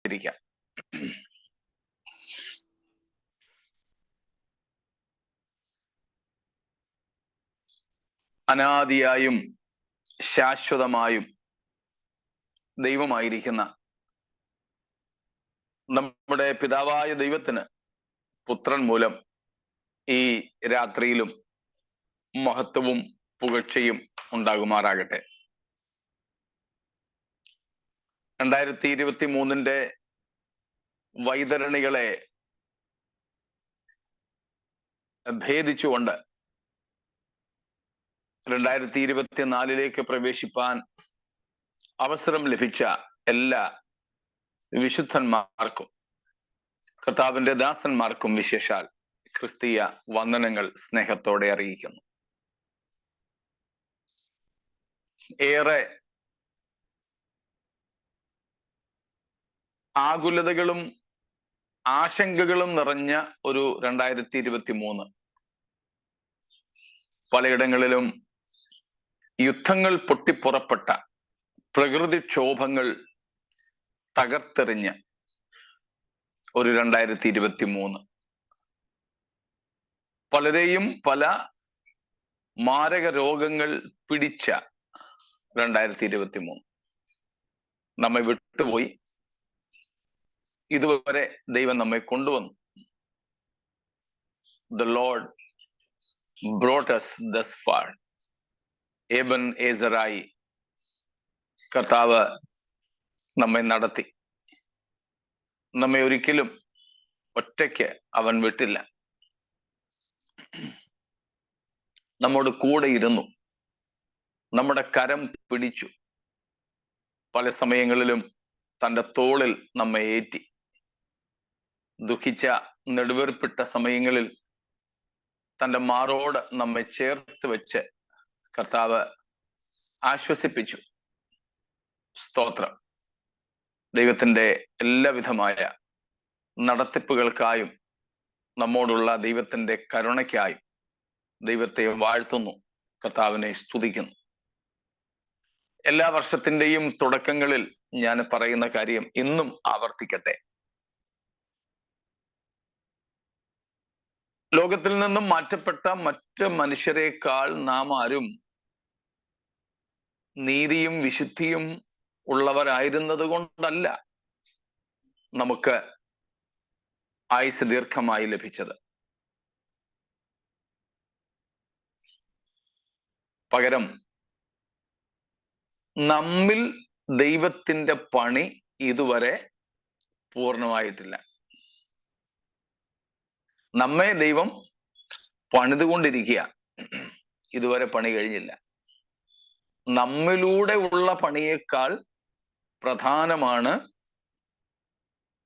ഇരിക്കാം. അനാദിയായും ശാശ്വതമായും ദൈവമായിരിക്കുന്ന നമ്മുടെ പിതാവായ ദൈവത്തിന് പുത്രൻ മൂലം ഈ രാത്രിയിലും മഹത്വവും പുകഴ്ചയും ഉണ്ടാകുമാറാകട്ടെ. 2023 വൈതരണികളെ ഭേദിച്ചുകൊണ്ട് 2024 പ്രവേശിപ്പാൻ അവസരം ലഭിച്ച എല്ലാ വിശുദ്ധന്മാർക്കും കർത്താവിന്റെ ദാസന്മാർക്കും വിശേഷാൽ ക്രിസ്തീയ വന്ദനങ്ങൾ സ്നേഹത്തോടെ അറിയിക്കുന്നു. ഏറെ ആകുലതകളും ആശങ്കകളും നിറഞ്ഞ ഒരു 2023. പലയിടങ്ങളിലും യുദ്ധങ്ങൾ പൊട്ടിപ്പുറപ്പെട്ട, പ്രകൃതിക്ഷോഭങ്ങൾ തകർത്തെറിഞ്ഞ ഒരു 2023. പലരെയും പല മാരക രോഗങ്ങൾ പിടിച്ച 2023. നമ്മെ വിട്ടുപോയി, ഇതുവരെ ദൈവം നമ്മെ കൊണ്ടുവന്നു. The Lord brought us thus far. ഏബൻ ഏസറായി കർത്താവ് നമ്മെ നടത്തി. നമ്മെ ഒരിക്കലും ഒറ്റയ്ക്ക് അവൻ വിട്ടില്ല. നമ്മോട് കൂടെ ഇരുന്നു, നമ്മുടെ കരം പിടിച്ചു. പല സമയങ്ങളിലും തൻ്റെ തോളിൽ നമ്മെ ഏറ്റി. ദുഃഖിച്ച, നെടുവേർപ്പിട്ട സമയങ്ങളിൽ തൻ്റെ മാറോട് നമ്മെ ചേർത്ത് വെച്ച് കർത്താവ് ആശ്വസിപ്പിച്ചു. സ്തോത്രം. ദൈവത്തിൻ്റെ എല്ലാവിധമായ നടത്തിപ്പുകൾക്കായും നമ്മോടുള്ള ദൈവത്തിൻ്റെ കരുണയ്ക്കായും ദൈവത്തെ വാഴ്ത്തുന്നു, കർത്താവിനെ സ്തുതിക്കുന്നു. എല്ലാ വർഷത്തിൻ്റെയും തുടക്കങ്ങളിൽ ഞാൻ പറയുന്ന കാര്യം ഇന്നും ആവർത്തിക്കട്ടെ. ലോകത്തിൽ നിന്നും മാറ്റപ്പെട്ട മറ്റ് മനുഷ്യരെക്കാൾ നാം ആരും നീതിയും വിശുദ്ധിയും ഉള്ളവരായിരുന്നത് കൊണ്ടല്ല നമുക്ക് ആയുസ് ദീർഘമായി ലഭിച്ചത്. പകരം നമ്മിൽ ദൈവത്തിൻ്റെ പണി ഇതുവരെ പൂർണ്ണമായിട്ടില്ല. നമ്മെ ദൈവം പണിതുകൊണ്ടിരിക്കുക, ഇതുവരെ പണി കഴിഞ്ഞില്ല. നമ്മിലൂടെ ഉള്ള പണിയേക്കാൾ പ്രധാനമാണ്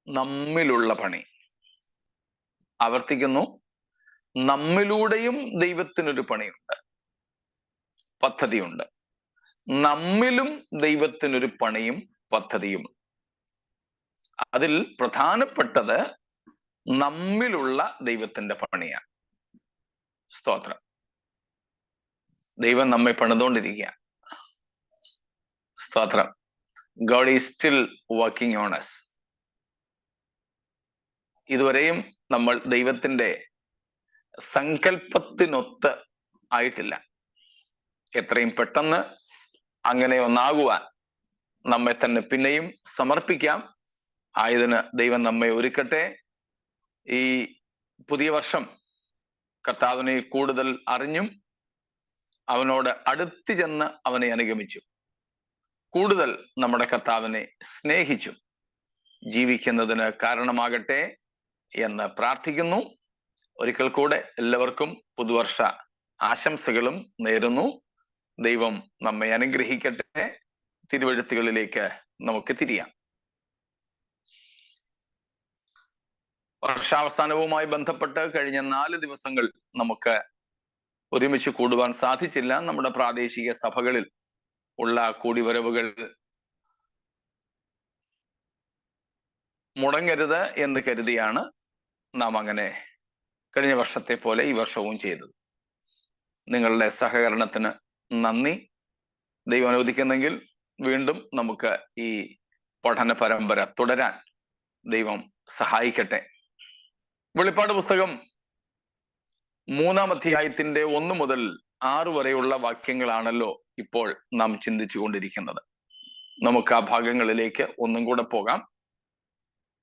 നമ്മിലുള്ള പണി. ആവർത്തിക്കുന്നു, നമ്മിലൂടെയും ദൈവത്തിനൊരു പണിയുണ്ട്, പദ്ധതിയുണ്ട്. നമ്മിലും ദൈവത്തിനൊരു പണിയും പദ്ധതിയും. അതിൽ പ്രധാനപ്പെട്ടത് നമ്മിലുള്ള ദൈവത്തിൻ്റെ പണിയാണ്. സ്തോത്രം. ദൈവം നമ്മെ പണിതുകൊണ്ടിരിക്കുക. സ്തോത്രം. God is still working on us. ഇതുവരെയും നമ്മൾ ദൈവത്തിൻ്റെ സങ്കല്പത്തിനൊത്ത് ആയിട്ടില്ല. എത്രയും പെട്ടെന്ന് അങ്ങനെ ഒന്നാകുവാൻ നമ്മെ തന്നെ പിന്നെയും സമർപ്പിക്കാം. ആയതിന് ദൈവം നമ്മെ ഒരുക്കട്ടെ. ഈ പുതിയ വർഷം കർത്താവിനെ കൂടുതൽ അറിഞ്ഞും അവനോട് അടുത്ത് ചെന്ന് അവനെ അനുഗമിച്ചു, കൂടുതൽ നമ്മുടെ കർത്താവിനെ സ്നേഹിച്ചു ജീവിക്കുന്നതിന് കാരണമാകട്ടെ എന്ന് പ്രാർത്ഥിക്കുന്നു. ഒരിക്കൽ കൂടെ എല്ലാവർക്കും പുതുവർഷ ആശംസകളും നേരുന്നു. ദൈവം നമ്മെ അനുഗ്രഹിക്കട്ടെ. തിരുവെഴുത്തുകളിലേക്ക് നമുക്ക് തിരിയാം. വർഷാവസാനവുമായി ബന്ധപ്പെട്ട് കഴിഞ്ഞ 4 ദിവസങ്ങൾ നമുക്ക് ഒരുമിച്ച് കൂടുവാൻ സാധിച്ചില്ല. നമ്മുടെ പ്രാദേശിക സഭകളിൽ ഉള്ള കൂടിവരവുകൾ മുടങ്ങരുത് എന്ന് കരുതിയാണ് നാം അങ്ങനെ കഴിഞ്ഞ വർഷത്തെ പോലെ ഈ വർഷവും ചെയ്തത്. നിങ്ങളുടെ സഹകരണത്തിന് നന്ദി. ദൈവം അനുവദിക്കുന്നെങ്കിൽ വീണ്ടും നമുക്ക് ഈ പഠന പരമ്പര തുടരാൻ ദൈവം സഹായിക്കട്ടെ. വെളിപ്പാട് പുസ്തകം 3-ാം അധ്യായത്തിന്റെ 1 മുതൽ 6 വരെയുള്ള വാക്യങ്ങളാണല്ലോ ഇപ്പോൾ നാം ചിന്തിച്ചു കൊണ്ടിരിക്കുന്നത്. നമുക്ക് ആ ഭാഗങ്ങളിലേക്ക് ഒന്നും കൂടെ പോകാം.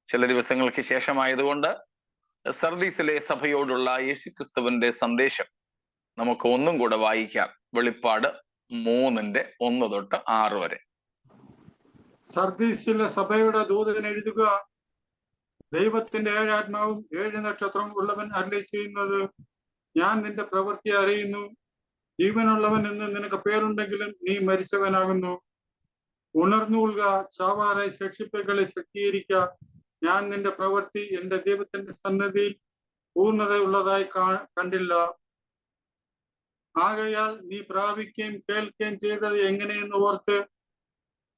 ചില ദിവസങ്ങൾക്ക് ശേഷമായതുകൊണ്ട് സർദീസിലെ സഭയോടുള്ള യേശുക്രിസ്തുവിന്റെ സന്ദേശം നമുക്ക് ഒന്നും കൂടെ വായിക്കാം. വെളിപ്പാട് 3-ന്റെ 1 തൊട്ട് 6 വരെ. സർദീസിലെ സഭയുടെ ദൂതൻ എഴുതുക, ദൈവത്തിന്റെ 7 ആത്മാവും 7 നക്ഷത്രവും ഉള്ളവൻ അരുളി ചെയ്യുന്നത്, ഞാൻ നിന്റെ പ്രവൃത്തി അറിയുന്നു. ജീവനുള്ളവൻ എന്ന് നിനക്ക് പേരുണ്ടെങ്കിലും നീ മരിച്ചവനാകുന്നു. ഉണർന്നുകൊള്ളുക, ചാവാറെ ശേഷിപ്പുകളെ ശക്തീകരിക്ക. ഞാൻ നിന്റെ പ്രവൃത്തി എന്റെ ദൈവത്തിന്റെ സന്നിധിയിൽ പൂർണ്ണതയുള്ളതായി കണ്ടില്ല. ആകയാൽ നീ പ്രാപിക്കുകയും കേൾക്കുകയും ചെയ്തത് എങ്ങനെയെന്ന് ഓർത്ത്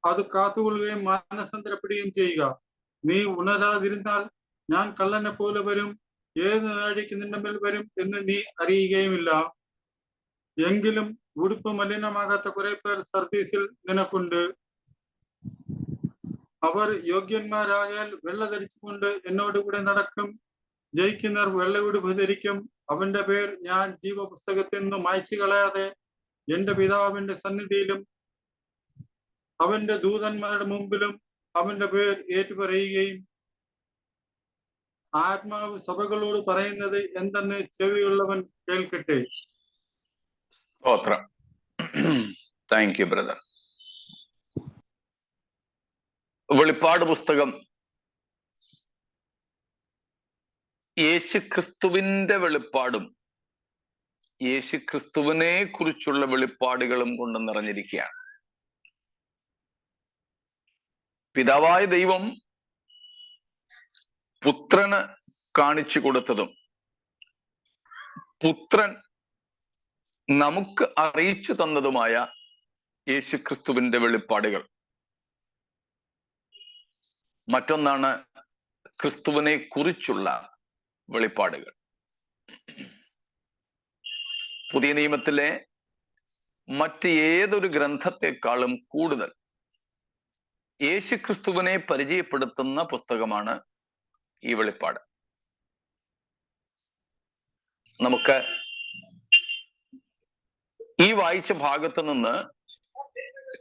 അത് കാത്തുകൊള്ളുകയും മാനസാന്തരപ്പെടുകയും ചെയ്യുക. നീ ഉണരാതിരുന്നാൽ ഞാൻ കള്ളനെ പോലെ വരും. ഏത് നാഴിക്ക് നിന്റെ മേൽ വരും എന്ന് നീ അറിയുകയുമില്ല. എങ്കിലും ഉടുപ്പ് മലിനമാകാത്ത കുറെ പേർ സർദീസിൽ നിനക്കുണ്ട്. അവർ യോഗ്യന്മാരായാൽ വെള്ള ധരിച്ചുകൊണ്ട് എന്നോടുകൂടെ നടക്കും. ജയിക്കുന്നവർ വെള്ള ഉടുപ്പ് ധരിക്കും. അവന്റെ പേർ ഞാൻ ജീവപുസ്തകത്തിൽ നിന്ന് മായ്ച്ചു കളയാതെ എന്റെ പിതാവിന്റെ സന്നിധിയിലും അവന്റെ ദൂതന്മാരുടെ മുമ്പിലും അവന്റെ പേർ ഏറ്റുപറയുകയും ആത്മാവ് സഭകളോട് പറയുന്നത് എന്തെന്ന് ചെവിയുള്ളവൻ കേൾക്കട്ടെ. സ്തോത്രം. Thank you brother. വെളിപ്പാട് പുസ്തകം യേശുക്രിസ്തുവിന്റെ വെളിപ്പാടും യേശുക്രിസ്തുവിനെ കുറിച്ചുള്ള വെളിപ്പാടുകളും കൊണ്ട് നിറഞ്ഞിരിക്കുകയാണ്. പിതാവായ ദൈവം പുത്രന് കാണിച്ചു കൊടുത്തതും പുത്രൻ നമുക്ക് അറിയിച്ചു തന്നതുമായ യേശുക്രിസ്തുവിന്റെ വെളിപ്പാടുകൾ. മറ്റൊന്നാണ് ക്രിസ്തുവിനെ കുറിച്ചുള്ള വെളിപ്പാടുകൾ. പുതിയ നിയമത്തിലെ മറ്റ് ഏതൊരു ഗ്രന്ഥത്തെക്കാളും കൂടുതൽ യേശുക്രിസ്തുവിനെ പരിചയപ്പെടുത്തുന്ന പുസ്തകമാണ് ഈ വെളിപ്പാട്. നമുക്ക് ഈ വായിച്ച ഭാഗത്ത് നിന്ന്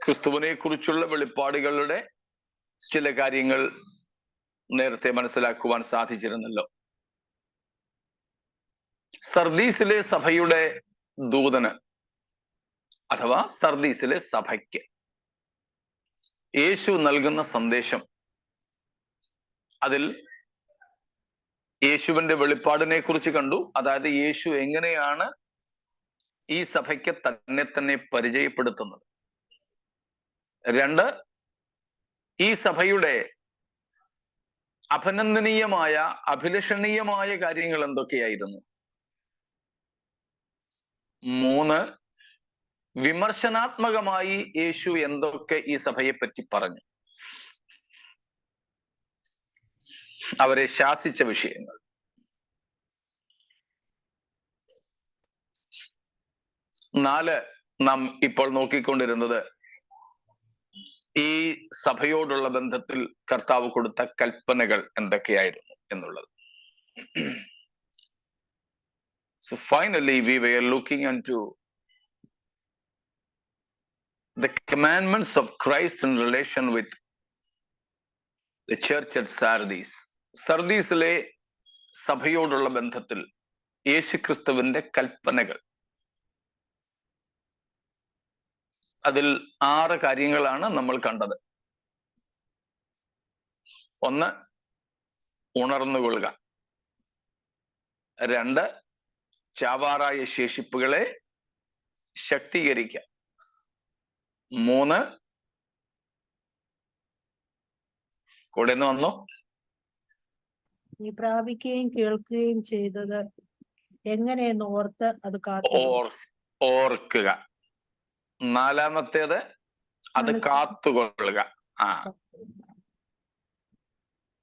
ക്രിസ്തുവിനെ കുറിച്ചുള്ള വെളിപ്പാടുകളുടെ ചില കാര്യങ്ങൾ നേരത്തെ മനസ്സിലാക്കുവാൻ സാധിച്ചിരുന്നല്ലോ. സർദീസിലെ സഭയുടെ ദൂതന് അഥവാ സർദീസിലെ സഭയ്ക്ക് യേശു നൽകുന്ന സന്ദേശം, അതിൽ യേശുവിന്റെ വെളിപ്പാടിനെ കുറിച്ച് കണ്ടു. അതായത് യേശു എങ്ങനെയാണ് ഈ സഭയ്ക്ക് തന്നെ പരിചയപ്പെടുത്തുന്നത്. 2, ഈ സഭയുടെ അഭിനന്ദനീയമായ അഭിലഷണീയമായ കാര്യങ്ങൾ എന്തൊക്കെയായിരുന്നു. 3, വിമർശനാത്മകമായി യേശു എന്തൊക്കെ ഈ സഭയെ പറ്റി പറഞ്ഞു, അവരെ ശാസിച്ച വിഷയങ്ങൾ. 4, നാം ഇപ്പോൾ നോക്കിക്കൊണ്ടിരുന്നത് ഈ സഭയോടുള്ള ബന്ധത്തിൽ കർത്താവ് കൊടുത്ത കൽപ്പനകൾ എന്തൊക്കെയായിരുന്നു എന്നുള്ളത്. So finally we were looking into the commandments of Christ in relation with the church at Sardis. സർദീസിലെ സഭയോടുള്ള ബന്ധത്തിൽ യേശുക്രിസ്തുവിന്റെ കൽപ്പനകൾ. അതിൽ 6 കാര്യങ്ങളാണ് നമ്മൾ കണ്ടത്. 1, ഉണർന്നുകൊള്ളുക. 2, ചാവാറായ ശേഷിപ്പുകളെ ശക്തീകരിക്കുക. 3, കൂടെ നിന്ന് വന്നു, നീ പ്രാപിക്കുകയും കേൾക്കുകയും ചെയ്തത് എങ്ങനെയെന്ന് ഓർത്ത് അത് ഓർക്കുക. 4-മത്തേത് അത് കാത്തുകൊള്ളുക.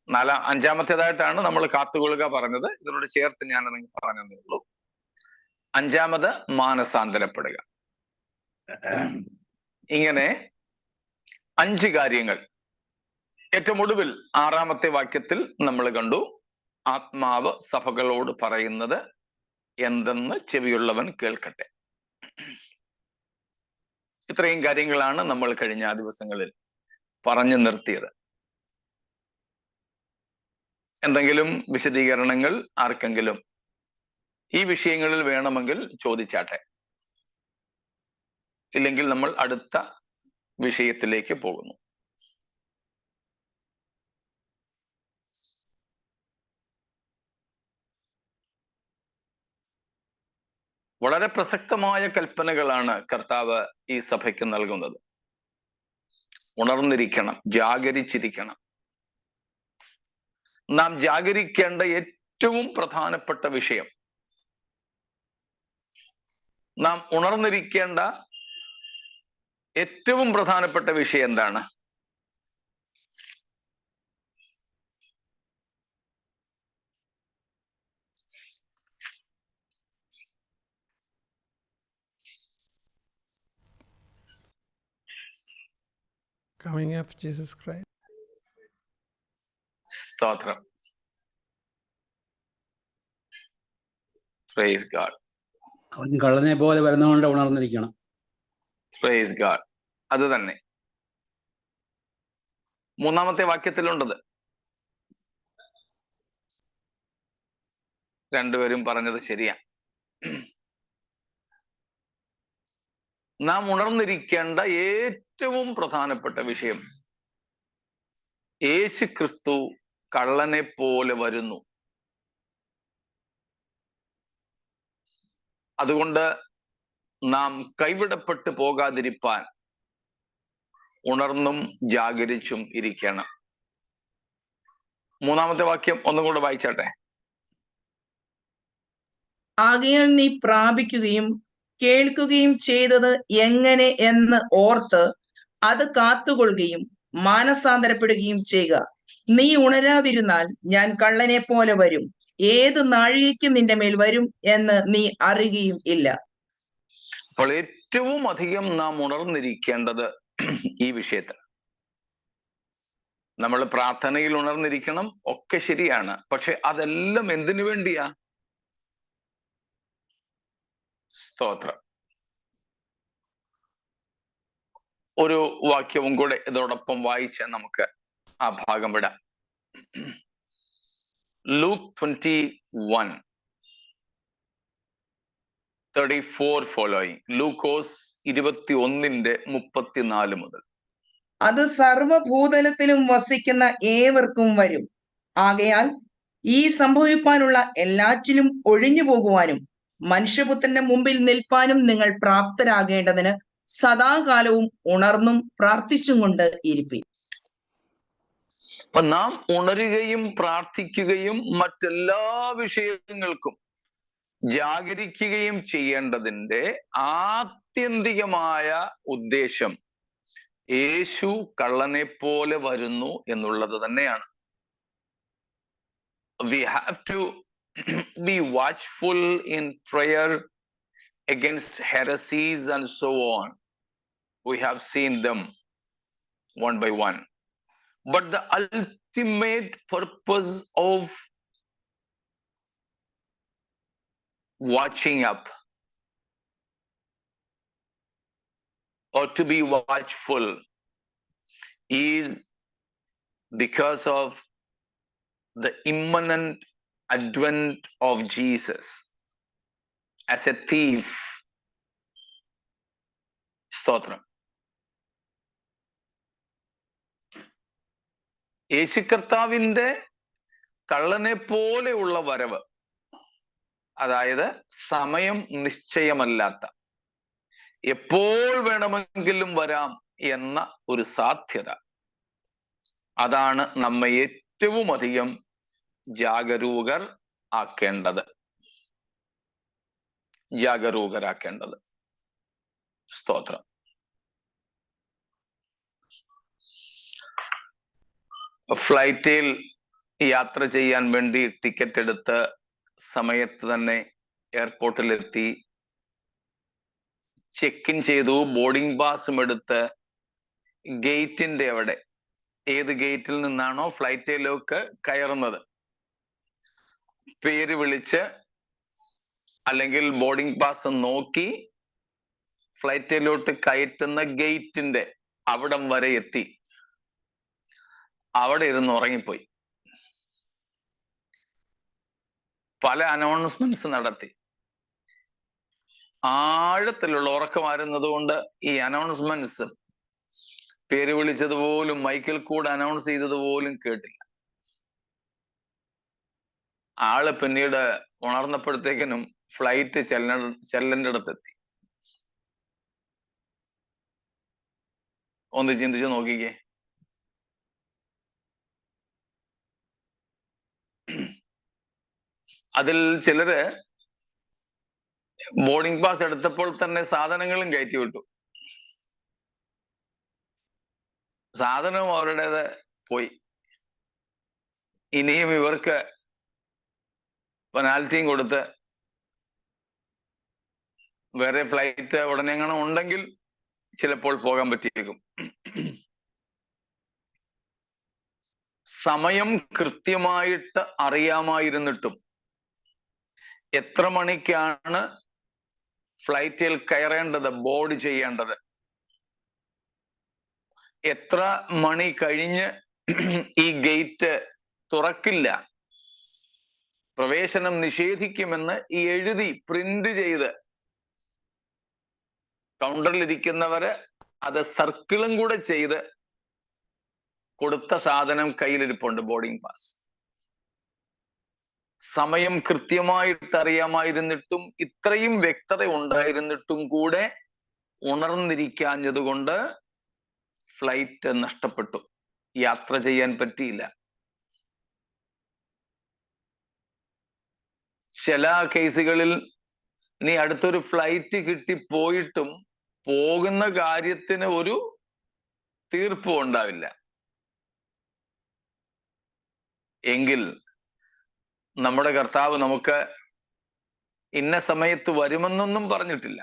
5-മത്തേതായിട്ടാണ് നമ്മൾ കാത്തുകൊള്ളുക പറഞ്ഞത്. ഇതിനോട് ചേർത്ത് ഞാൻ നിങ്ങൾ പറഞ്ഞതേ ഉള്ളൂ. 5-മത് മാനസാന്തരപ്പെടുക. ഇങ്ങനെ 5 കാര്യങ്ങൾ ഏറ്റവും ഒടുവിൽ 6-ാമത്തെ വാക്യത്തിൽ നമ്മൾ കണ്ടു, ആത്മാവ് സഭകളോട് പറയുന്നത് എന്തെന്ന് ചെവിയുള്ളവൻ കേൾക്കട്ടെ. ഇത്രയും കാര്യങ്ങളാണ് നമ്മൾ കഴിഞ്ഞ ദിവസങ്ങളിൽ പറഞ്ഞു നിർത്തിയത്. എന്തെങ്കിലും വിശദീകരണങ്ങൾ ആർക്കെങ്കിലും ഈ വിഷയങ്ങളിൽ വേണമെങ്കിൽ ചോദിച്ചാട്ടെ. ഇല്ലെങ്കിൽ നമ്മൾ അടുത്ത വിഷയത്തിലേക്ക് പോകുന്നു. വളരെ പ്രസക്തമായ കൽപ്പനകളാണ് കർത്താവ് ഈ സഭയ്ക്ക് നൽകുന്നത്. ഉണർന്നിരിക്കണം, ജാഗരിച്ചിരിക്കണം. നാം ജാഗരിക്കേണ്ട ഏറ്റവും പ്രധാനപ്പെട്ട വിഷയം, നാം ഉണർന്നിരിക്കേണ്ട ഏറ്റവും പ്രധാനപ്പെട്ട വിഷയം എന്താണ്? Coming of Jesus Christ. സ്തോത്രം. Praise God. അവൻ കള്ളനെ പോലെ വരുന്നതുകൊണ്ട് ഉണർന്നിരിക്കണം. Praise God. അത് തന്നെ 3-ാമത്തെ വാക്യത്തിലുണ്ടത്. രണ്ടുപേരും പറഞ്ഞത് ശരിയാ. നാം ഉണർന്നിരിക്കേണ്ട ഏറ്റവും പ്രധാനപ്പെട്ട വിഷയം, യേശു ക്രിസ്തു കള്ളനെ പോലെ വരുന്നു. അതുകൊണ്ട് നാം കൈവിടപ്പെട്ടു പോകാതിരിപ്പാൻ ഉണർന്നും ജാഗരിച്ചും ഇരിക്കണം. 3-ാമത്തെ വാക്യം ഒന്നും കൂടെ വായിച്ചാട്ടെ. ആകയാൽ നീ പ്രാപിക്കുകയും കേൾക്കുകയും ചെയ്തത് എങ്ങനെ എന്ന് ഓർത്ത് അത് കാത്തുകൊള്ളുകയും മാനസാന്തരപ്പെടുകയും ചെയ്യുക. നീ ഉണരാതിരുന്നാൽ ഞാൻ കള്ളനെ പോലെ വരും, ഏത് നാഴികയ്ക്കും നിന്റെ മേൽ വരും എന്ന് നീ അറിയുകയും ഇല്ല. അപ്പോൾ ഏറ്റവും അധികം നാം ഉണർന്നിരിക്കേണ്ടത് ഈ വിഷയത്തിൽ. നമ്മൾ പ്രാർത്ഥനയിൽ ഉണർന്നിരിക്കണം, ഒക്കെ ശരിയാണ്. പക്ഷെ അതെല്ലാം എന്തിനു വേണ്ടിയാ? സ്തോത്രം. ഒരു വാക്യവും കൂടെ ഇതോടൊപ്പം വായിച്ച് നമുക്ക് ആ ഭാഗം വിടാം. Luke 21:34 following. ലൂക്കോസ് 21:34 മുതൽ. അത് സർവഭൂതലത്തിലും വസിക്കുന്ന ഏവർക്കും വരും. ആകയാൽ ഈ സംഭവിപ്പാനുള്ള എല്ലാറ്റിലും ഒഴിഞ്ഞു പോകുവാനും മനുഷ്യപുത്രന്റെ മുമ്പിൽ നിൽപ്പാനും നിങ്ങൾ പ്രാപ്തരാകേണ്ടതിന് സദാകാലവും ഉണർന്നും പ്രാർത്ഥിച്ചും കൊണ്ട് ഇരിപ്പിൻ. അപ്പൊ നാം ഉണരുകയും പ്രാർത്ഥിക്കുകയും മറ്റെല്ലാ വിഷയങ്ങൾക്കും ജാഗരിക്കുകയും ചെയ്യേണ്ടതിന്റെ ആത്യന്തികമായ ഉദ്ദേശം യേശു കള്ളനെ പോലെ വരുന്നു എന്നുള്ളത് തന്നെയാണ്. We have to be watchful in prayer against heresies and so on. We have seen them one by one. But the ultimate purpose of watching up, or to be watchful, is because of the imminent advent of Jesus as a thief. സ്തോത്രം. യേശു കർത്താവിന്റെ കള്ളനെ പോലെയുള്ള വരവ്, അതായത് സമയം നിശ്ചയമല്ലാത്ത, എപ്പോൾ വേണമെങ്കിലും വരാം എന്ന ഒരു സാധ്യത, അതാണ് നമ്മെ ഏറ്റവും അധികം ജാഗരൂകർ ആക്കേണ്ടത്. സ്തോത്രം. ഫ്ലൈറ്റിൽ യാത്ര ചെയ്യാൻ വേണ്ടി ടിക്കറ്റ് എടുത്ത് സമയത്ത് തന്നെ എയർപോർട്ടിലെത്തി, ചെക്ക് ഇൻ ചെയ്തു, ബോർഡിംഗ് പാസും എടുത്ത് ഗേറ്റിന്റെ അവിടെ ഏത് ഗേറ്റിൽ നിന്നാണോ ഫ്ലൈറ്റിലേക്ക് കയറുന്നത്, പേര് വിളിച്ച് അല്ലെങ്കിൽ ബോർഡിംഗ് പാസ് നോക്കി ഫ്ലൈറ്റിലോട്ട് കയറ്റുന്ന ഗേറ്റിന്റെ അവിടം വരെ എത്തി. അവിടെ ഇരുന്ന് ഉറങ്ങിപ്പോയി. പല അനൗൺസ്മെന്റ്സ് നടത്തി. ആഴത്തിലുള്ള ഉറക്കമായിരുന്നത് കൊണ്ട് ഈ അനൗൺസ്മെന്റ്സ്, പേര് വിളിച്ചതുപോലും മൈക്കിൽ കൂടെ അനൗൺസ് ചെയ്തതുപോലും കേട്ടില്ല. ആള് പിന്നീട് ഉണർന്നപ്പോഴത്തേക്കിനും ഫ്ലൈറ്റ് ചെല്ലേണ്ട അടുത്തെത്തി. ഒന്ന് ചിന്തിച്ച് നോക്കിക്കേ. അതിൽ ചിലര് ബോർഡിംഗ് പാസ് എടുത്തപ്പോൾ തന്നെ സാധനങ്ങളും കയറ്റി വിട്ടു. സാധനവും അവരുടേത് പോയി. ഇനിയും ഇവർക്ക് പെനാൽറ്റിയും കൊടുത്ത് വേറെ ഫ്ലൈറ്റ് ഉടനെ എങ്ങനെ ഉണ്ടെങ്കിൽ ചിലപ്പോൾ പോകാൻ പറ്റിയേക്കും. സമയം കൃത്യമായിട്ട് അറിയാമായിരുന്നിട്ടും എത്ര മണിക്കാണ് ഫ്ലൈറ്റിൽ കയറേണ്ടത്, ബോർഡ് ചെയ്യേണ്ടത്, എത്ര മണി കഴിഞ്ഞ് ഈ ഗേറ്റ് തുറക്കില്ല, പ്രവേശനം നിഷേധിക്കുമെന്ന് ഈ എഴുതി പ്രിന്റ് ചെയ്ത് കൗണ്ടറിലിരിക്കുന്നവര് അത് സർക്കിളും കൂടെ ചെയ്ത് കൊടുത്ത സാധനം കയ്യിലിരിപ്പുണ്ട്, ബോർഡിംഗ് പാസ്. സമയം കൃത്യമായിട്ട് അറിയാമായിരുന്നിട്ടും ഇത്രയും വ്യക്തത ഉണ്ടായിരുന്നിട്ടും കൂടെ ഉണർന്നിരിക്കാഞ്ഞത് കൊണ്ട് ഫ്ലൈറ്റ് നഷ്ടപ്പെട്ടു, യാത്ര ചെയ്യാൻ പറ്റിയില്ല. ചില കേസുകളിൽ ഇനി അടുത്തൊരു ഫ്ലൈറ്റ് കിട്ടിപ്പോയിട്ടും പോകുന്ന കാര്യത്തിന് ഒരു തീർപ്പും ഉണ്ടാവില്ല. എങ്കിൽ നമ്മുടെ കർത്താവ് നമുക്ക് ഇന്ന സമയത്ത് വരുമെന്നൊന്നും പറഞ്ഞിട്ടില്ല,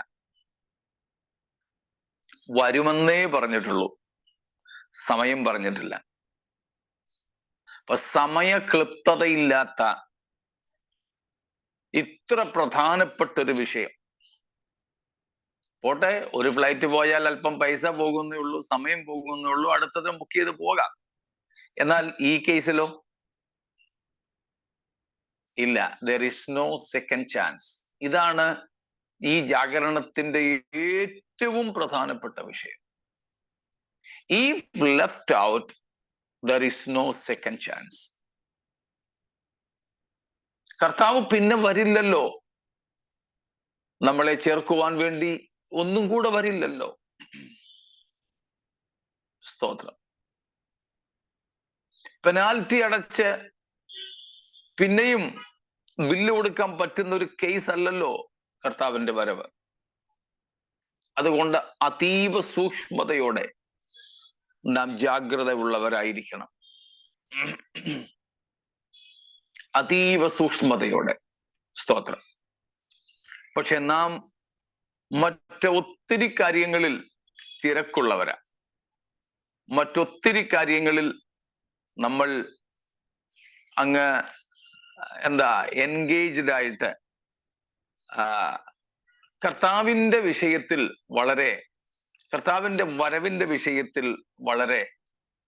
വരുമെന്നേ പറഞ്ഞിട്ടുള്ളൂ, സമയം പറഞ്ഞിട്ടില്ല. അപ്പൊ സമയക്ലിപ്തതയില്ലാത്ത ഇത്ര പ്രധാനപ്പെട്ടൊരു വിഷയം, പോട്ടെ ഒരു ഫ്ലൈറ്റ് പോയാൽ അല്പം പൈസ പോകുന്നേ ഉള്ളൂ, സമയം പോകുന്നേ ഉള്ളൂ, അടുത്തത് ബുക്ക് ചെയ്ത് പോകാം. എന്നാൽ ഈ കേസിലോ ഇല്ല, there is no second chance. ഇതാണ് ഈ ജാഗരണത്തിന്റെ ഏറ്റവും പ്രധാനപ്പെട്ട വിഷയം. If left out, there is no second chance. കർത്താവ് പിന്നെ വരില്ലല്ലോ, നമ്മളെ ചേർക്കുവാൻ വേണ്ടി ഒന്നും കൂടെ വരില്ലല്ലോ. സ്തോത്രം. പെനാൽറ്റി അടച്ച് പിന്നെയും ബില്ല് കൊടുക്കാൻ പറ്റുന്ന ഒരു കേസ് അല്ലല്ലോ കർത്താവിന്റെ വരവ്. അതുകൊണ്ട് അതീവ സൂക്ഷ്മതയോടെ നാം ജാഗ്രത ഉള്ളവരായിരിക്കണം. അതീവ സൂക്ഷ്മതയോടെ. സ്തോത്രം. പക്ഷെ നാം മറ്റൊത്തിരി കാര്യങ്ങളിൽ തിരക്കുള്ളവരാ, മറ്റൊത്തിരി കാര്യങ്ങളിൽ നമ്മൾ അങ്ങ് എൻഗേജ്ഡ് ആയിട്ട് കർത്താവിന്റെ വിഷയത്തിൽ കർത്താവിന്റെ വരവിന്റെ വിഷയത്തിൽ വളരെ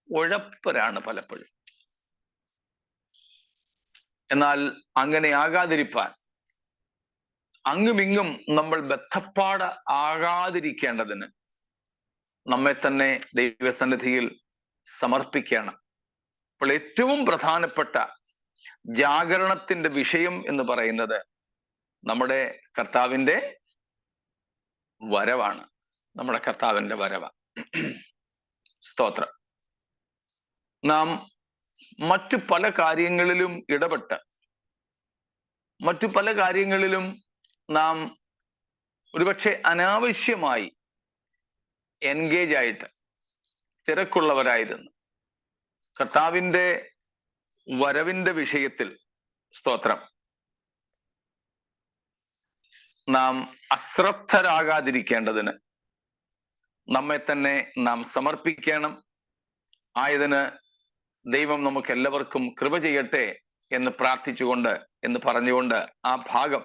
ഉഴപ്പരാണ് പലപ്പോഴും. എന്നാൽ അങ്ങനെ ആകാതിരിപ്പാൻ, അങ്ങുമിങ്ങും നമ്മൾ ബദ്ധപ്പാട് ആകാതിരിക്കേണ്ടതിന് നമ്മെ തന്നെ ദൈവസന്നിധിയിൽ സമർപ്പിക്കണം. അപ്പോൾ ഏറ്റവും പ്രധാനപ്പെട്ട ജാഗരണത്തിന്റെ വിഷയം എന്ന് പറയുന്നത് നമ്മുടെ കർത്താവിന്റെ വരവാണ്. നമ്മുടെ കർത്താവിന്റെ വരവ്. സ്തോത്രം. നാം മറ്റു പല കാര്യങ്ങളിലും ഇടപെട്ട്, മറ്റു പല കാര്യങ്ങളിലും നാം ഒരുപക്ഷെ അനാവശ്യമായി എൻഗേജ് ആയിട്ട് തിരക്കുള്ളവരായിരുന്നു. കർത്താവിന്റെ വരവിന്റെ വിഷയത്തിൽ സ്തോത്രം നാം അശ്രദ്ധരാകാതിരിക്കേണ്ടതിന് നമ്മെ തന്നെ നാം സമർപ്പിക്കണം. ആയതിന് ദൈവം നമുക്ക് എല്ലാവർക്കും കൃപ ചെയ്യട്ടെ എന്ന് പ്രാർത്ഥിച്ചുകൊണ്ട്, എന്ന് പറഞ്ഞുകൊണ്ട് ആ ഭാഗം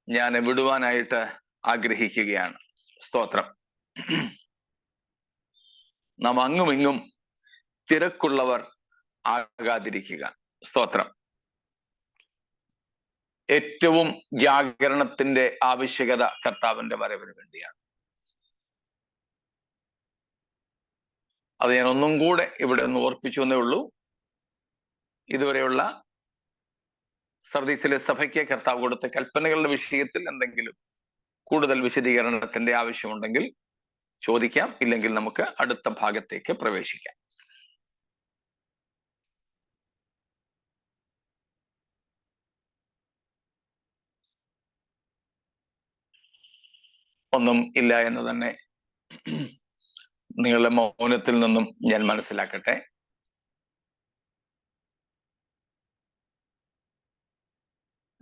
ഞാൻ വിടുവാനായിട്ട് ആഗ്രഹിക്കുകയാണ്. സ്തോത്രം. നാം അങ്ങുമിങ്ങും തിരക്കുള്ളവർ ആകാതിരിക്കുക. സ്തോത്രം. ഏറ്റവും ജാഗരണത്തിന്റെ ആവശ്യകത കർത്താവിന്റെ വരവിന് വേണ്ടിയാണ്. അത് ഞാൻ ഒന്നും കൂടെ ഇവിടെ ഒന്ന് ഓർപ്പിച്ചു എന്നേ ഉള്ളൂ. ഇതുവരെയുള്ള സർദീസിലെ സഭയ്ക്ക് കർത്താവ് കൊടുത്ത കൽപ്പനകളുടെ വിഷയത്തിൽ എന്തെങ്കിലും കൂടുതൽ വിശദീകരണത്തിന്റെ ആവശ്യമുണ്ടെങ്കിൽ ചോദിക്കാം, ഇല്ലെങ്കിൽ നമുക്ക് അടുത്ത ഭാഗത്തേക്ക് പ്രവേശിക്കാം. ഒന്നും ഇല്ല എന്ന് തന്നെ നിങ്ങളുടെ മൗനത്തിൽ നിന്നും ഞാൻ മനസ്സിലാക്കട്ടെ.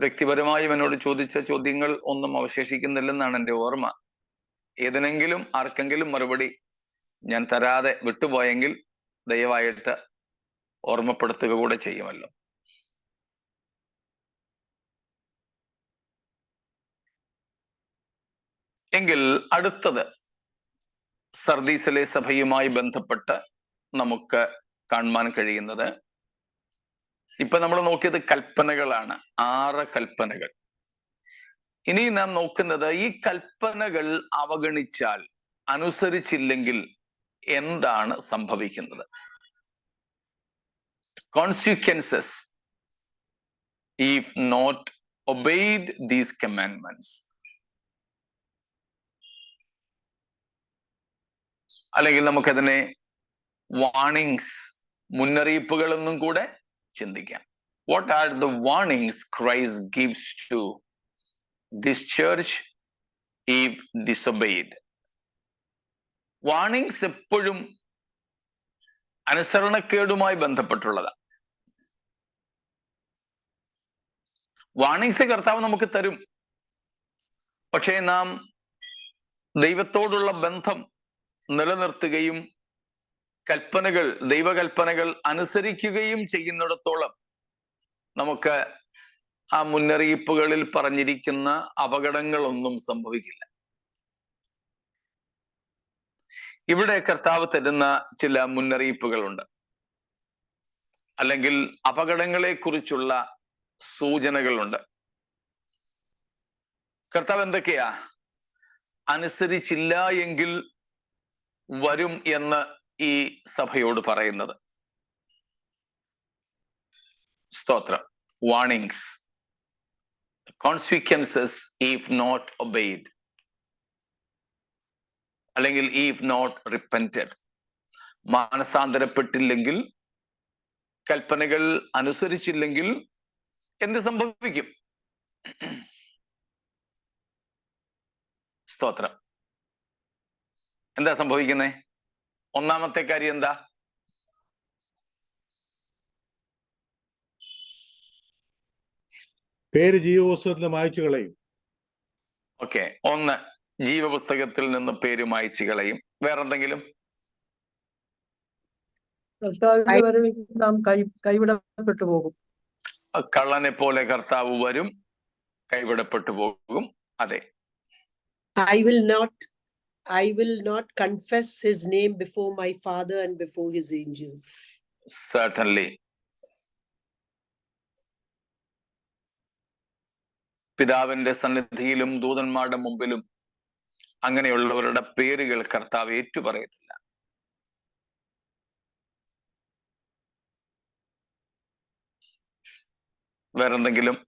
വ്യക്തിപരമായും എന്നോട് ചോദിച്ച ചോദ്യങ്ങൾ ഒന്നും അവശേഷിക്കുന്നില്ലെന്നാണ് എൻ്റെ ഓർമ്മ. ഏതിനെങ്കിലും ആർക്കെങ്കിലും മറുപടി ഞാൻ തരാതെ വിട്ടുപോയെങ്കിൽ ദയവായിട്ട് ഓർമ്മപ്പെടുത്തുക കൂടെ ചെയ്യുമല്ലോ. എങ്കിൽ അടുത്തത് സർദീസിലെ സഭയുമായി ബന്ധപ്പെട്ട് നമുക്ക് കാണുവാൻ കഴിയുന്നത്, ഇപ്പൊ നമ്മൾ നോക്കിയത് കൽപ്പനകളാണ്, 6 കൽപ്പനകൾ. ഇനി നാം നോക്കുന്നത് ഈ കൽപ്പനകൾ അവഗണിച്ചാൽ, അനുസരിച്ചില്ലെങ്കിൽ എന്താണ് സംഭവിക്കുന്നത്? Consequences if not obeyed these commandments. അല്ലെങ്കിൽ നമുക്കതിനെ വാർണിങ്സ്, മുന്നറിയിപ്പുകൾ എന്നും കൂടെ ചിന്തിക്കാം. What are the warnings Christ gives to this church if disobeyed? Warnings എപ്പോഴും അനുസരണക്കേടുമായി ബന്ധപ്പെട്ടുള്ളതാണ്. വാർണിങ്സ് കർത്താവ് നമുക്ക് തരും. പക്ഷേ നാം ദൈവത്തോടുള്ള ബന്ധം നിലനിർത്തുകയും കൽപ്പനകൾ, ദൈവകൽപ്പനകൾ അനുസരിക്കുകയും ചെയ്യുന്നിടത്തോളം നമുക്ക് ആ മുന്നറിയിപ്പുകളിൽ പറഞ്ഞിരിക്കുന്ന അപകടങ്ങളൊന്നും സംഭവിക്കില്ല. ഇവിടെ കർത്താവ് തരുന്ന ചില മുന്നറിയിപ്പുകളുണ്ട്, അല്ലെങ്കിൽ അപകടങ്ങളെ കുറിച്ചുള്ള സൂചനകളുണ്ട്. കർത്താവ് എന്തൊക്കെയാ അനുസരിച്ചില്ല എങ്കിൽ വരും എന്ന് ഈ സഭയോട് പറയുന്നത്? സ്തോത്രം. Warnings, consequences if not obeyed, അല്ലെങ്കിൽ ഇഫ് നോട്ട് റിപ്പന്റഡ്. മാനസാന്തരപ്പെട്ടില്ലെങ്കിൽ, കൽപ്പനകൾ അനുസരിച്ചില്ലെങ്കിൽ എന്ത് സംഭവിക്കും? സ്തോത്രം. എന്താ സംഭവിക്കുന്നേ? ഒന്നാമത്തെ കാര്യം എന്താ? പേര് ജീവപുസ്തകത്തിൽ മായ്ച്ചു കളയും. ഓക്കെ, ഒന്ന്, ജീവപുസ്തകത്തിൽ നിന്ന് പേര് മായ്ച്ചു കളയും. വേറെന്തെങ്കിലും? നാം കൈവിടപ്പെട്ടു പോകും. കള്ളനെ പോലെ കർത്താവ് വരും, കൈവിടപ്പെട്ടു പോകും. അതെ. I will not confess his name before my Father and before his angels. Certainly. പിതാവിന്റെ സന്നിധിയിലും ദൂതന്മാരുടെ മുമ്പിലും അങ്ങനെയുള്ളവരുടെ പേരുകൾ കർത്താവ് ഏറ്റുപറയത്തില്ല. വേറെന്തെങ്കിലും?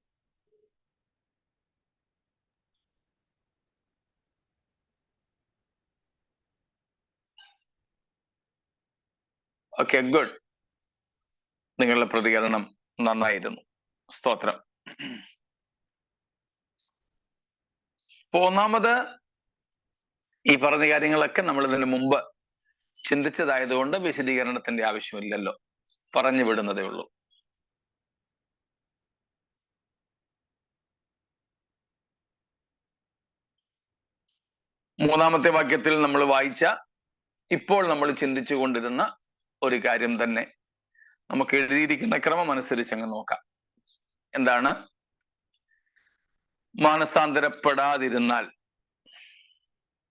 Okay, good. നിങ്ങളുടെ പ്രതികരണം നന്നായിരുന്നു. സ്തോത്രം. ഒന്നാമത്, ഈ പറഞ്ഞ കാര്യങ്ങളൊക്കെ നമ്മൾ ഇതിനു മുമ്പ് ചിന്തിച്ചതായതുകൊണ്ട് വിശദീകരണത്തിന്റെ ആവശ്യമില്ലല്ലോ, പറഞ്ഞു വിടുന്നതേ ഉള്ളൂ. മൂന്നാമത്തെ വാക്യത്തിൽ നമ്മൾ വായിച്ച, ഇപ്പോൾ നമ്മൾ ചിന്തിച്ചു കൊണ്ടിരുന്ന ഒരു കാര്യം തന്നെ നമുക്ക് എഴുതിയിരിക്കുന്ന ക്രമം അനുസരിച്ച് അങ്ങ് നോക്കാം. എന്താണ്? മാനസാന്തരപ്പെടാതിരുന്നാൽ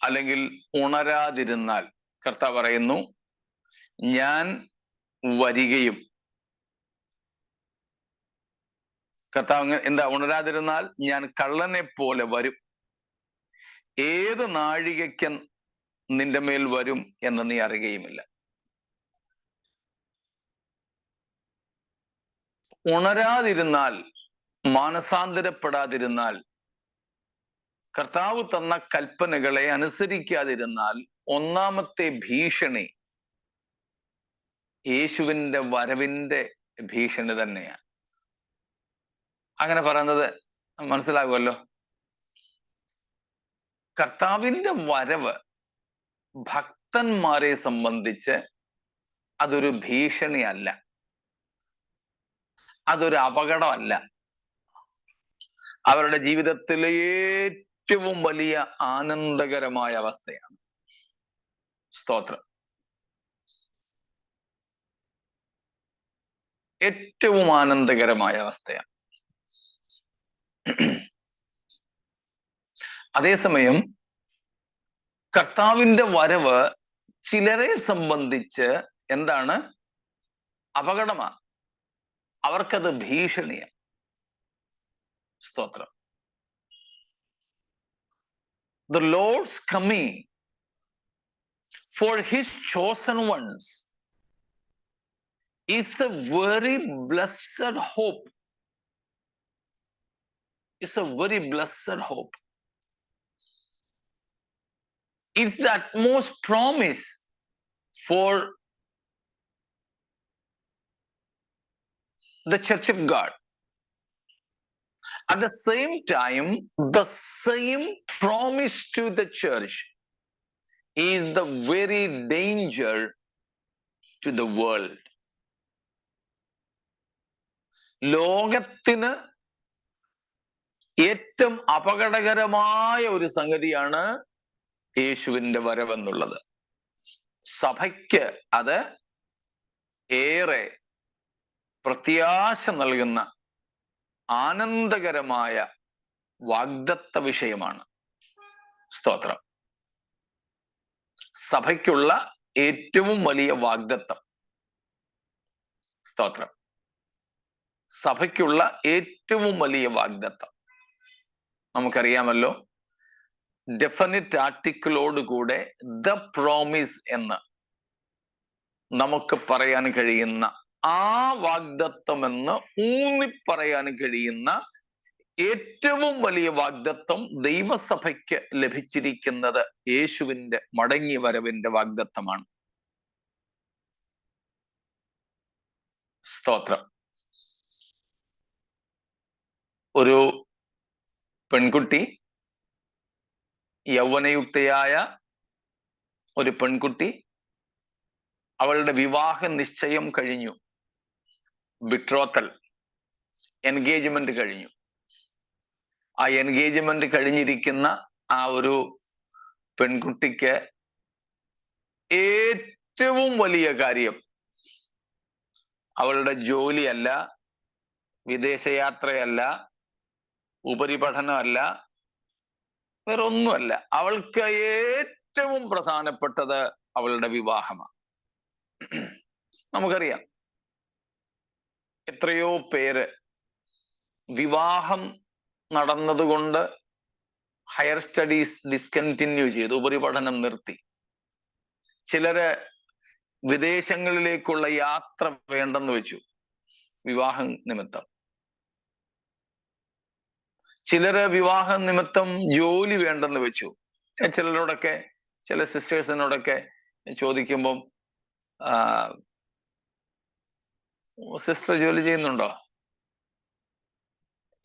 അല്ലെങ്കിൽ ഉണരാതിരുന്നാൽ കർത്താവ് പറയുന്നു, ഞാൻ വരികയും. കർത്താവ് എന്താ? ഉണരാതിരുന്നാൽ ഞാൻ കള്ളനെ പോലെ വരും, ഏത് നാഴികയ്ക്ക് നിന്റെ മേൽ വരും എന്ന് നീ അറിയുകയുമില്ല. ഉണരാതിരുന്നാൽ, മാനസാന്തരപ്പെടാതിരുന്നാൽ, കർത്താവ് തന്ന കൽപ്പനകളെ അനുസരിക്കാതിരുന്നാൽ ഒന്നാമത്തെ ഭീഷണി യേശുവിന്റെ വരവിന്റെ ഭീഷണി തന്നെയാണ്. അങ്ങനെ പറയുന്നത് മനസ്സിലാകുമല്ലോ. കർത്താവിന്റെ വരവ് ഭക്തന്മാരെ സംബന്ധിച്ച് അതൊരു ഭീഷണിയല്ല, അതൊരു അപകടമല്ല. അവരുടെ ജീവിതത്തിലെ ഏറ്റവും വലിയ ആനന്ദകരമായ അവസ്ഥയാണ്. സ്തോത്രം. ഏറ്റവും ആനന്ദകരമായ അവസ്ഥയാണ്. അതേസമയം കർത്താവിന്റെ വരവ് ചിലരെ സംബന്ധിച്ച് എന്താണ്? അപകടമാണ്. അവർക്കത് ഭീഷണിയാണ്. സ്തോത്രം. The Lord's coming for his chosen ones is a very blessed hope. It's a very blessed hope. It's the utmost promise for the Church of God. At the same time, the same promise to the church is the very danger to the world. ലോകത്തിന് ഏറ്റവും അപകടകരമായ ഒരു സംഗതിയാണ് യേശുവിന്റെ വരവെന്നുള്ളത്. സഭയ്ക്ക് അത് ഏറെ പ്രത്യാശ നൽകുന്ന ആനന്ദകരമായ വാഗ്ദത്ത വിഷയമാണ്. സ്തോത്രം. സഭയ്ക്കുള്ള ഏറ്റവും വലിയ വാഗ്ദത്തം. സ്തോത്രം. സഭയ്ക്കുള്ള ഏറ്റവും വലിയ വാഗ്ദത്തം നമുക്കറിയാമല്ലോ. ഡെഫിനിറ്റ് ആർട്ടിക്കിളോടുകൂടെ ദ പ്രോമിസ് എന്ന് നമുക്ക് പറയാൻ കഴിയുന്ന, ആ വാഗ്ദത്തം എന്ന് ഊന്നിപ്പറയാൻ കഴിയുന്ന ഏറ്റവും വലിയ വാഗ്ദത്തം ദൈവസഭയ്ക്ക് ലഭിച്ചിരിക്കുന്നത് യേശുവിന്റെ മടങ്ങി വരവിന്റെ വാഗ്ദത്തമാണ്. സ്തോത്രം. ഒരു പെൺകുട്ടി, യൗവനയുക്തയായ ഒരു പെൺകുട്ടി, അവളുടെ വിവാഹ നിശ്ചയം കഴിഞ്ഞു, ബിട്രോത്തൽ, എൻഗേജ്മെന്റ് കഴിഞ്ഞു. ആ എൻഗേജ്മെന്റ് കഴിഞ്ഞിരിക്കുന്ന ആ ഒരു പെൺകുട്ടിക്ക് ഏറ്റവും വലിയ കാര്യം അവളുടെ ജോലിയല്ല, വിദേശയാത്രയല്ല, ഉപരിപഠനമല്ല, വേറൊന്നുമല്ല. അവൾക്ക് ഏറ്റവും പ്രധാനപ്പെട്ടത് അവളുടെ വിവാഹമാണ്. നമുക്കറിയാം എത്രയോ പേര് വിവാഹം നടന്നതുകൊണ്ട് ഹയർ സ്റ്റഡീസ് ഡിസ്കണ്ടിന്യൂ ചെയ്തു, ഉപരിപഠനം നിർത്തി. ചിലര് വിദേശങ്ങളിലേക്കുള്ള യാത്ര വേണ്ടെന്ന് വെച്ചു വിവാഹം നിമിത്തം. ചിലര് വിവാഹ നിമിത്തം ജോലി വേണ്ടെന്ന് വെച്ചു. ചിലരോടൊക്കെ, ചില സിസ്റ്റേഴ്സിനോടൊക്കെ ചോദിക്കുമ്പം, സിസ്റ്റർ ജോലി ചെയ്യുന്നുണ്ടോ?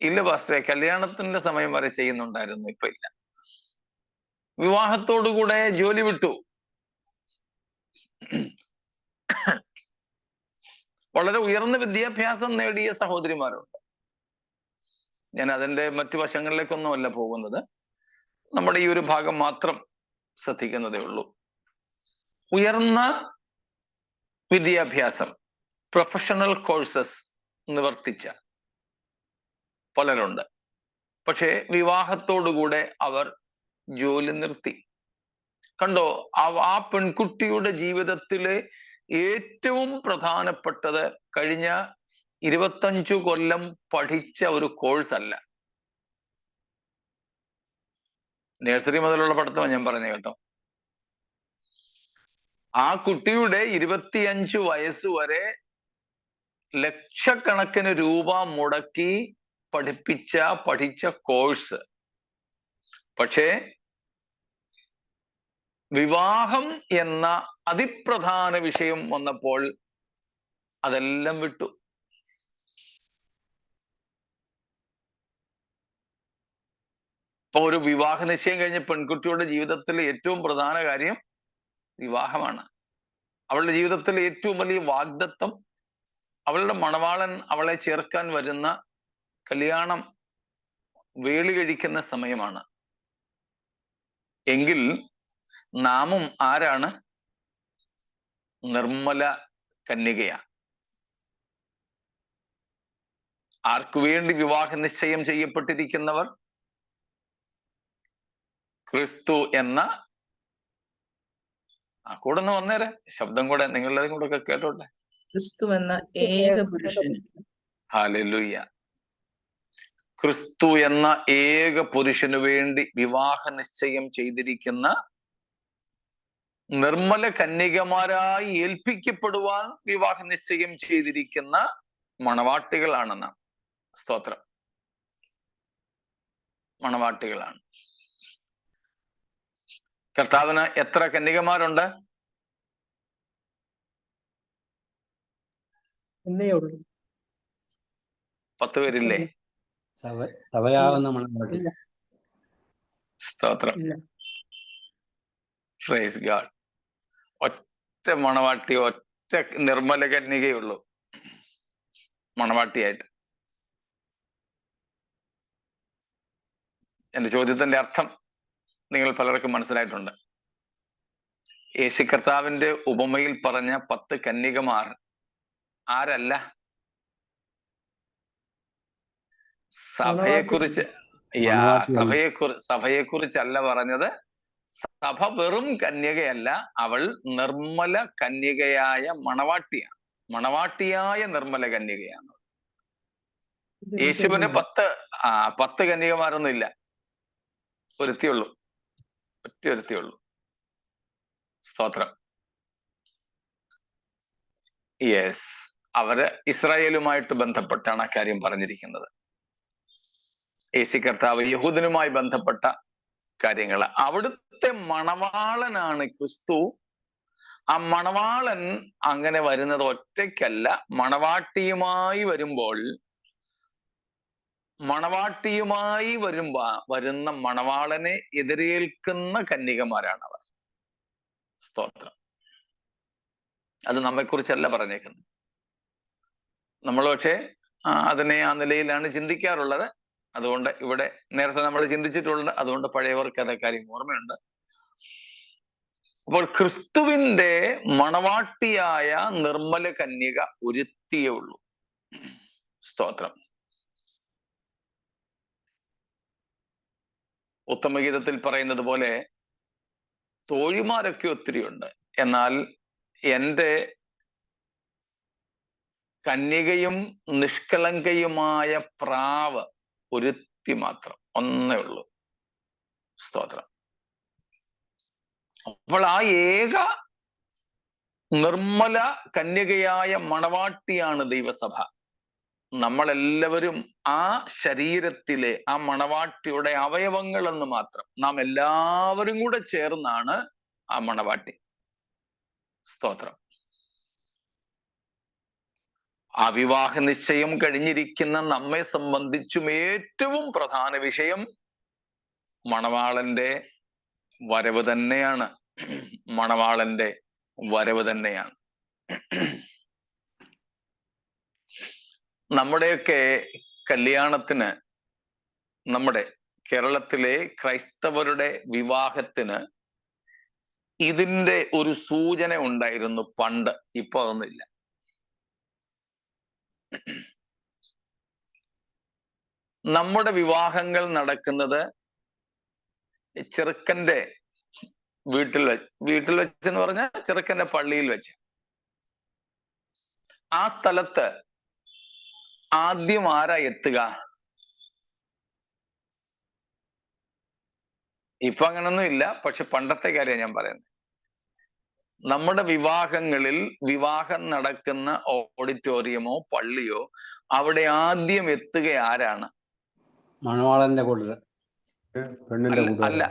ഇല്ല പാസ്റ്ററെ, കല്യാണത്തിന്റെ സമയം വരെ ചെയ്യുന്നുണ്ടായിരുന്നു, ഇപ്പൊ ഇല്ല. വിവാഹത്തോടുകൂടെ ജോലി വിട്ടു. വളരെ ഉയർന്ന വിദ്യാഭ്യാസം നേടിയ സഹോദരിമാരുണ്ട്. ഞാൻ അതിന്റെ മറ്റു വശങ്ങളിലേക്കൊന്നുമല്ല പോകുന്നത്, നമ്മുടെ ഈ ഒരു ഭാഗം മാത്രം ശ്രദ്ധിക്കുന്നതേ ഉള്ളൂ. ഉയർന്ന വിദ്യാഭ്യാസം, പ്രൊഫഷണൽ കോഴ്സസ് നിവർത്തിച്ച പലരുണ്ട്. പക്ഷേ വിവാഹത്തോടുകൂടെ അവർ ജോലി നിർത്തി. കണ്ടോ, ആ പെൺകുട്ടിയുടെ ജീവിതത്തിലെ ഏറ്റവും പ്രധാനപ്പെട്ടത് കഴിഞ്ഞ 25 കൊല്ലം പഠിച്ച ഒരു കോഴ്സ് അല്ല. നഴ്സറി മുതലുള്ള പഠിത്തമാണ് ഞാൻ പറഞ്ഞത് കേട്ടോ. ആ കുട്ടിയുടെ 25 വയസ്സുവരെ ലക്ഷക്കണക്കിന് രൂപ മുടക്കി പഠിച്ച കോഴ്സ്. പക്ഷേ വിവാഹം എന്ന അതിപ്രധാന വിഷയം വന്നപ്പോൾ അതെല്ലാം വിട്ടു. ഇപ്പൊ ഒരു വിവാഹ നിശ്ചയം കഴിഞ്ഞ പെൺകുട്ടിയുടെ ജീവിതത്തിൽ ഏറ്റവും പ്രധാന കാര്യം വിവാഹമാണ്. അവളുടെ ജീവിതത്തിൽ ഏറ്റവും വലിയ വാഗ്ദത്തം അവളുടെ മണവാളൻ അവളെ ചേർക്കാൻ വരുന്ന കല്യാണം വേളി കഴിക്കുന്ന സമയമാണ്. എങ്കിൽ നാമും ആരാണ്? നിർമ്മല കന്യകയാണ്. ആർക്കു വേണ്ടി വിവാഹ നിശ്ചയം ചെയ്യപ്പെട്ടിരിക്കുന്നവർ? ക്രിസ്തു എന്ന കൂടെ ഒന്ന് വന്നേരെ, ശബ്ദം കൂടെ നിങ്ങളുടെതും കൂടെ ഒക്കെ കേട്ടോട്ടെ. ക്രിസ്തു എന്ന ഏക പുരുഷൻ. ഹല്ലേലൂയ. ക്രിസ്തു എന്ന ഏക പുരുഷനു വേണ്ടി വിവാഹ നിശ്ചയം ചെയ്തിരിക്കുന്ന നിർമ്മല കന്യകമാരായി ഏൽപ്പിക്കപ്പെടുവാൻ വിവാഹ നിശ്ചയം ചെയ്തിരിക്കുന്ന മണവാട്ടികളാണ് നാം. സ്തോത്രം. മണവാട്ടികളാണ്. കർത്താവിന് എത്ര കന്യകമാരുണ്ട്? ഒന്നേ ഉള്ളൂ. 10 പേരില്ലേ? സഭയാകുന്ന മണവാട്ടി. സ്തോത്രം. Praise God. ഒറ്റ മണവാട്ടി, ഒറ്റ നിർമ്മല കന്യകയുള്ളൂ മണവാട്ടിയായിട്ട്. എന്റെ ചോദ്യത്തിന്റെ അർത്ഥം നിങ്ങൾ പലർക്കും മനസ്സിലായിട്ടുണ്ട്. യേശു കർത്താവിന്റെ ഉപമയിൽ പറഞ്ഞ 10 കന്യകമാർ ആരല്ല? സഭയെക്കുറിച്ച് സഭയെക്കുറിച്ചല്ല പറഞ്ഞത്. സഭ വെറും കന്യകയല്ല, അവൾ നിർമ്മല കന്യകയായ മണവാട്ടിയാണ്. മണവാട്ടിയായ നിർമ്മല കന്യകയാണ്. യേശുവിന് 10 കന്യകമാരൊന്നും ഇല്ല. ഒരുത്തിയുള്ളൂ, ഒറ്റയൊരുത്തിയുള്ളൂ. സ്തോത്രം. യെസ്, അവര് ഇസ്രായേലുമായിട്ട് ബന്ധപ്പെട്ടാണ് ആ കാര്യം പറഞ്ഞിരിക്കുന്നത്. യേശു കർത്താവ് യഹൂദനുമായി ബന്ധപ്പെട്ട കാര്യങ്ങൾ. അവിടുത്തെ മണവാളനാണ് ക്രിസ്തു. ആ മണവാളൻ അങ്ങനെ വരുന്നത് ഒറ്റയ്ക്കല്ല, മണവാട്ടിയുമായി വരുമ്പോൾ വരുന്ന മണവാളനെ എതിരേൽക്കുന്ന കന്യകമാരാണ് അവർ. സ്തോത്രം. അത് നമ്മെക്കുറിച്ചല്ല പറഞ്ഞേക്കുന്നത്. നമ്മൾ പക്ഷേ അതിനെ ആ നിലയിലാണ് ചിന്തിക്കാറുള്ളത്. അതുകൊണ്ട് ഇവിടെ നേരത്തെ നമ്മൾ ചിന്തിച്ചിട്ടുണ്ട്. അതുകൊണ്ട് പഴയവർക്ക് അതേ കാര്യം ഓർമ്മയുണ്ട്. അപ്പോൾ ക്രിസ്തുവിന്റെ മണവാട്ടിയായ നിർമ്മല കന്യക ഒരുത്തിയേ ഉള്ളൂ. സ്തോത്രം. ഉത്തമഗീതത്തിൽ പറയുന്നത് പോലെ തോഴിമാരൊക്കെ ഒത്തിരിയുണ്ട്, എന്നാൽ എൻ്റെ കന്യകയും നിഷ്കളങ്കയുമായ പ്രാവ് ഒരുത്തി മാത്രം, ഒന്നേ ഉള്ളൂ. സ്തോത്രം. അപ്പോൾ ആ ഏക നിർമ്മല കന്യകയായ മണവാട്ടിയാണ് ദൈവസഭ. നമ്മളെല്ലാവരും ആ ശരീരത്തിലെ ആ മണവാട്ടിയുടെ അവയവങ്ങൾ എന്ന് മാത്രം. നാം എല്ലാവരും കൂടെ ചേർന്നാണ് ആ മണവാട്ടി. സ്തോത്രം. ആ വിവാഹ നിശ്ചയം കഴിഞ്ഞിരിക്കുന്ന നമ്മെ സംബന്ധിച്ചും ഏറ്റവും പ്രധാന വിഷയം മണവാളന്റെ വരവ് തന്നെയാണ്. മണവാളന്റെ വരവ് തന്നെയാണ്. നമ്മുടെയൊക്കെ കല്യാണത്തിന്, നമ്മുടെ കേരളത്തിലെ ക്രൈസ്തവരുടെ വിവാഹത്തിന് ഇതിന്റെ ഒരു സൂചന ഉണ്ടായിരുന്നു പണ്ട്. ഇപ്പൊ അതൊന്നുമില്ല. നമ്മുടെ വിവാഹങ്ങൾ നടക്കുന്നത് ചെറുക്കന്റെ വീട്ടിൽ വെച്ചെന്ന് പറഞ്ഞാൽ ചെറുക്കന്റെ പള്ളിയിൽ വെച്ച്. ആ സ്ഥലത്ത് ആദ്യം ആരാ എത്തുക? ഇപ്പൊ അങ്ങനൊന്നും ഇല്ല, പക്ഷെ പണ്ടത്തെ കാര്യം ഞാൻ പറയുന്നത്. നമ്മുടെ വിവാഹങ്ങളിൽ വിവാഹം നടക്കുന്ന ഓഡിറ്റോറിയമോ പള്ളിയോ അവിടെ ആദ്യം എത്തുക ആരാണ്? മണവാളന്റെ കൂട്ടർ, പെണ്ണിന്റെ കൂട്ടർ. അല്ല,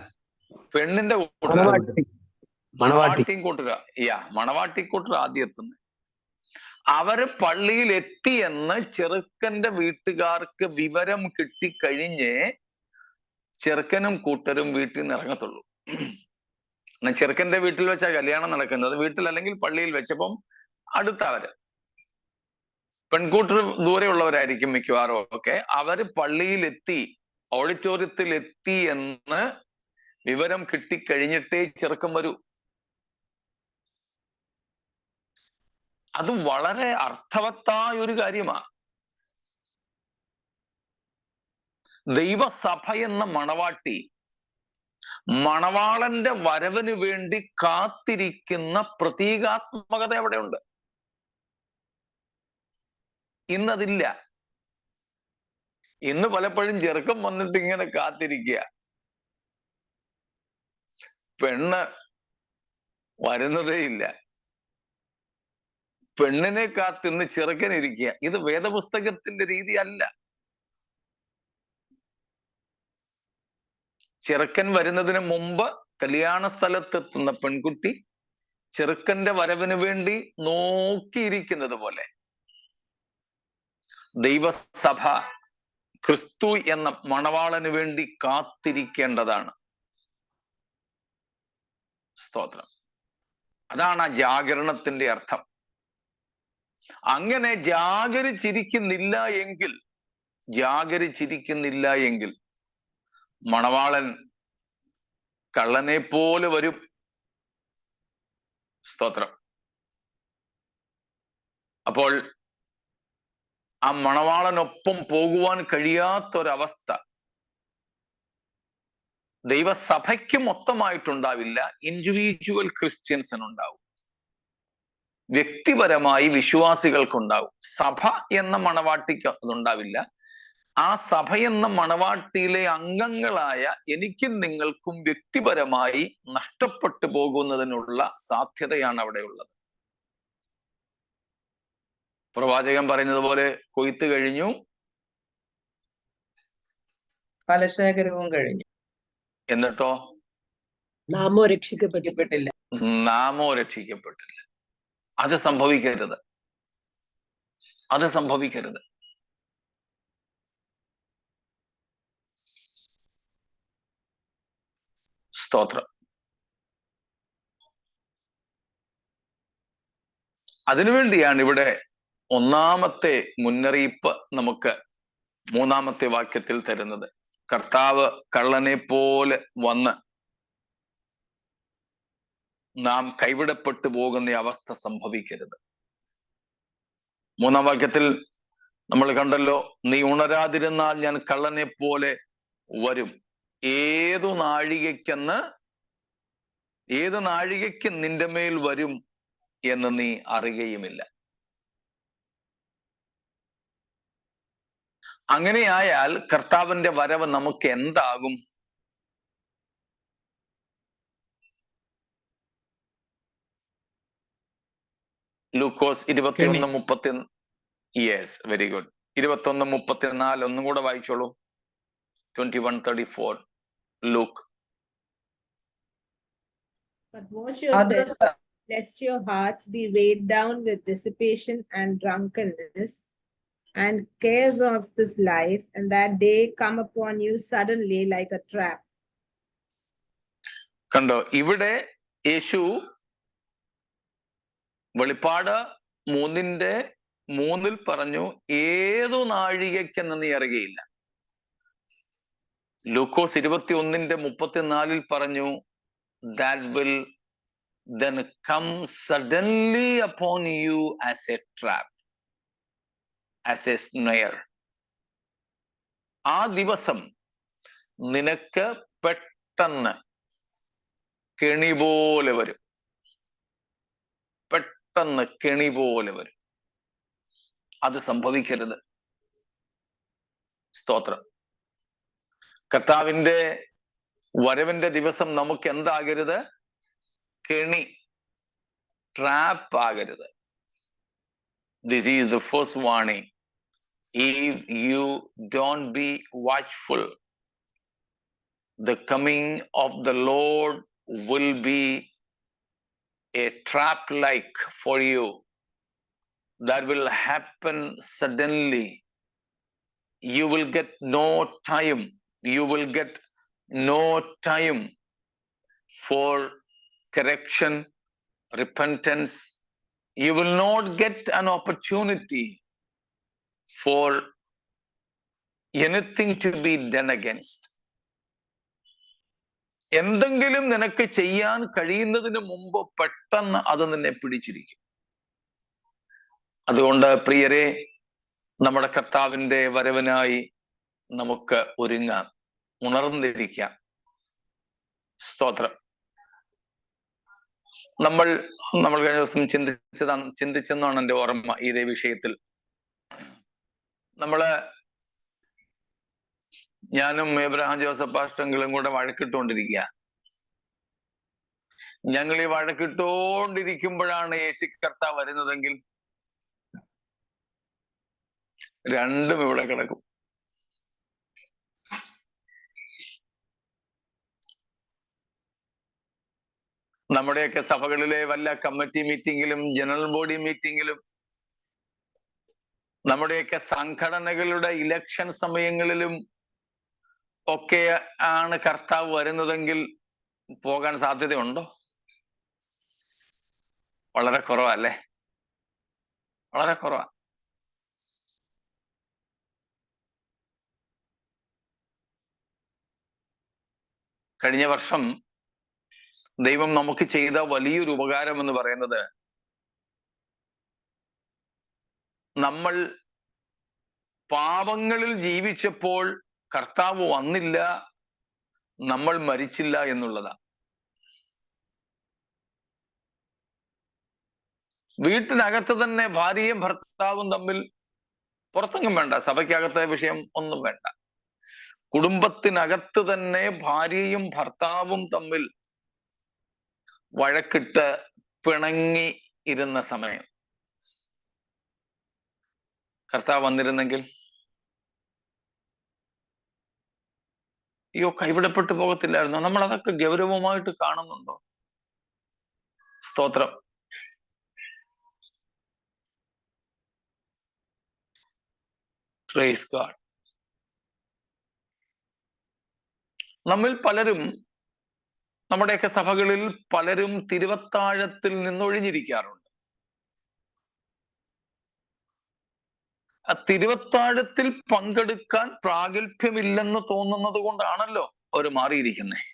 പെണ്ണിന്റെ കൂട്ടർ, മണവാട്ടിയും കൂട്ടുക. മണവാട്ടി കൂട്ടർ ആദ്യം എത്തുന്നത്. അവര് പള്ളിയിൽ എത്തിയെന്ന് ചെറുക്കന്റെ വീട്ടുകാർക്ക് വിവരം കിട്ടിക്കഴിഞ്ഞേ ചെറുക്കനും കൂട്ടരും വീട്ടിൽ നിന്ന് ഇറങ്ങത്തുള്ളൂ. ചെറുക്കന്റെ വീട്ടിൽ വെച്ചാ കല്യാണം നടക്കുന്നത്, വീട്ടിൽ അല്ലെങ്കിൽ പള്ളിയിൽ വെച്ചപ്പം അടുത്തവര്. പെൺകൂട്ടർ ദൂരെയുള്ളവരായിരിക്കും മിക്കവാറും ഒക്കെ. അവര് പള്ളിയിൽ എത്തി, ഓഡിറ്റോറിയത്തിൽ എത്തി എന്ന് വിവരം കിട്ടിക്കഴിഞ്ഞിട്ടേ ചെറുക്കം വരൂ. അത് വളരെ അർത്ഥവത്തായ ഒരു കാര്യമാണ്. ദൈവസഭ എന്ന മണവാട്ടി മണവാളന്റെ വരവിന് വേണ്ടി കാത്തിരിക്കുന്ന പ്രതീകാത്മകത അവിടെയുണ്ട്. ഇന്നതില്ല. ഇന്ന് പലപ്പോഴും ചെറുക്കം വന്നിട്ട് ഇങ്ങനെ കാത്തിരിക്കുക, പെണ്ണ് വരുന്നതേ ഇല്ല. പെണ്ണിനെ കാത്തിന്ന് ചെറുക്കനിരിക്കുക. ഇത് വേദപുസ്തകത്തിന്റെ രീതി അല്ല. ചെറുക്കൻ വരുന്നതിന് മുമ്പ് കല്യാണ സ്ഥലത്തെത്തുന്ന പെൺകുട്ടി ചെറുക്കന്റെ വരവിന് വേണ്ടി നോക്കിയിരിക്കുന്നത് പോലെ ദൈവസഭ ക്രിസ്തു എന്ന മണവാളന് വേണ്ടി കാത്തിരിക്കേണ്ടതാണ്. സ്തോത്രം. അതാണ് ആ ജാഗരണത്തിന്റെ അർത്ഥം. അങ്ങനെ ജാഗരിച്ചിരിക്കുന്നില്ല എങ്കിൽ മണവാളൻ കള്ളനെ പോലെ വരും. സ്തോത്രം. അപ്പോൾ ആ മണവാളനൊപ്പം പോകുവാൻ കഴിയാത്തൊരവസ്ഥ ദൈവസഭയ്ക്ക് മൊത്തമായിട്ടുണ്ടാവില്ല, ഇൻഡിവിജ്വൽ ക്രിസ്ത്യൻസിനുണ്ടാവും, വ്യക്തിപരമായി വിശ്വാസികൾക്കുണ്ടാവും. സഭ എന്ന മണവാട്ടിക്ക് അതുണ്ടാവില്ല. ആ സഭ എന്ന മണവാട്ടിയിലെ അംഗങ്ങളായ എനിക്കും നിങ്ങൾക്കും വ്യക്തിപരമായി നഷ്ടപ്പെട്ടു പോകുന്നതിനുള്ള സാധ്യതയാണ് അവിടെ ഉള്ളത്. പ്രവാചകൻ പറയുന്നത് പോലെ കൊയ്ത്ത് കഴിഞ്ഞു, ഫലശേഖരവും കഴിഞ്ഞു, എന്നിട്ടോ നാമോ രക്ഷിക്കപ്പെട്ടില്ല. നാമോ രക്ഷിക്കപ്പെട്ടില്ല. അത് സംഭവിക്കരുത്, അത് സംഭവിക്കരുത്. സ്തോത്രം. അതിനുവേണ്ടിയാണ് ഇവിടെ ഒന്നാമത്തെ മുന്നറിയിപ്പ് നമുക്ക് 3-ാമത്തെ വാക്യത്തിൽ തരുന്നത്. കർത്താവ് കള്ളനെ പോലെ വന്ന് നാം കൈവിടപ്പെട്ടു പോകുന്ന അവസ്ഥ സംഭവിക്കരുത്. 3-ാം വാക്യത്തിൽ നമ്മൾ കണ്ടല്ലോ, നീ ഉണരാതിരുന്നാൽ ഞാൻ കള്ളനെ പോലെ വരും. ഏത് നാഴികയ്ക്ക് നിന്റെ മേൽ വരും എന്ന് നീ അറിയുകയുമില്ല. അങ്ങനെയായാൽ കർത്താവിന്റെ വരവ് നമുക്ക് എന്താകും? ലൂക്കോസ് 21:30. Yes, very good. 21:34 ഒന്നും കൂടെ വായിച്ചോളൂ. 21:34 Luke. But watch yourselves, lest your hearts be weighed down with dissipation and drunkenness and cares of this life, and that day come upon you suddenly like a trap. കണ്ടോ, ഇവിടെ യേശു വെളിപ്പാട് 3:3 പറഞ്ഞു, ഏതു നാഴികയ്ക്കെന്ന് നീ അറിയുകയില്ല. ലൂക്കോസ് 21:34 പറഞ്ഞു, that will then come suddenly upon you as a trap, as a snare. ആ ദിവസം നിനക്ക് പെട്ടെന്ന് കെണി പോലെ വരും. പെട്ടെന്ന് കെണി പോലെ വരും. അത് സംഭവിക്കരുത്. സ്തോത്രം. കർത്താവിന്റെ വരവിന്റെ ദിവസം നമുക്ക് എന്താകരുത്? കെണി, ട്രാപ്പ് ആകരുത്. This is the first warning. If you don't be watchful, the coming of the Lord will be a trap like for you. That will happen suddenly. You will get no time. You will get no time for correction, repentance. You will not get an opportunity for anything to be done against. എന്തെങ്കിലും നിനക്ക് ചെയ്യാൻ കഴിയുന്നതിന് മുമ്പ് പെട്ടെന്ന് അത് നിന്നെ പിടിച്ചിരിക്കും. അതുകൊണ്ട് പ്രിയരെ, നമ്മുടെ കർത്താവിന്റെ വരവിനായി നമുക്ക് ഒരുങ്ങാം, ഉണർന്നിരിക്കാം. സ്തോത്രം. നമ്മൾ കഴിഞ്ഞ ദിവസം ചിന്തിച്ചെന്നാണ് എൻ്റെ ഓർമ്മ ഇതേ വിഷയത്തിൽ. ഞാനും എബ്രഹാം ജോസഫ് പാസ്റ്ററും കൂടെ വഴക്കിട്ടുകൊണ്ടിരിക്കുക. ഞങ്ങൾ ഈ വഴക്കിട്ടുകൊണ്ടിരിക്കുമ്പോഴാണ് യേശു കർത്താവ് വരുന്നതെങ്കിൽ രണ്ടും ഇവിടെ കിടക്കും. നമ്മുടെയൊക്കെ സഭകളിലെ വല്ല കമ്മിറ്റി മീറ്റിങ്ങിലും ജനറൽ ബോഡി മീറ്റിങ്ങിലും നമ്മുടെയൊക്കെ സംഘടനകളുടെ ഇലക്ഷൻ സമയങ്ങളിലും ഒക്കെ ആണ് കർത്താവ് വരുന്നതെങ്കിൽ പോകാൻ സാധ്യതയുണ്ടോ? വളരെ കുറവല്ലേ? വളരെ കുറവാ. കഴിഞ്ഞ വർഷം ദൈവം നമുക്ക് ചെയ്ത വലിയൊരു ഉപകാരം എന്ന് പറയുന്നത്, നമ്മൾ പാപങ്ങളിൽ ജീവിച്ചപ്പോൾ കർത്താവ് വന്നില്ല, നമ്മൾ മരിച്ചില്ല എന്നുള്ളതാ. വീട്ടിനകത്ത് തന്നെ ഭാര്യയും ഭർത്താവും തമ്മിൽ, പുറത്തെങ്ങും വേണ്ട, സഭയ്ക്കകത്തെ വിഷയം ഒന്നും വേണ്ട, കുടുംബത്തിനകത്ത് തന്നെ ഭാര്യയും ഭർത്താവും തമ്മിൽ വഴക്കിട്ട് പിണങ്ങി ഇരുന്ന സമയം കർത്താവ് വന്നിരുന്നെങ്കിൽ അയ്യോ, കൈവിടപ്പെട്ടു പോകത്തില്ലായിരുന്നു. നമ്മൾ അതൊക്കെ ഗൗരവമായിട്ട് കാണുന്നുണ്ടോ? സ്തോത്രം. Praise God. നമ്മിൽ പലരും, നമ്മുടെയൊക്കെ സഭകളിൽ പലരും തിരുവത്താഴത്തിൽ നിന്നൊഴിഞ്ഞിരിക്കാറുണ്ട്. ആ തിരുവത്താഴത്തിൽ പങ്കെടുക്കാൻ പ്രാഗൽഭ്യമില്ലെന്ന് തോന്നുന്നത് കൊണ്ടാണല്ലോ അവർ മാറിയിരിക്കുന്നത്.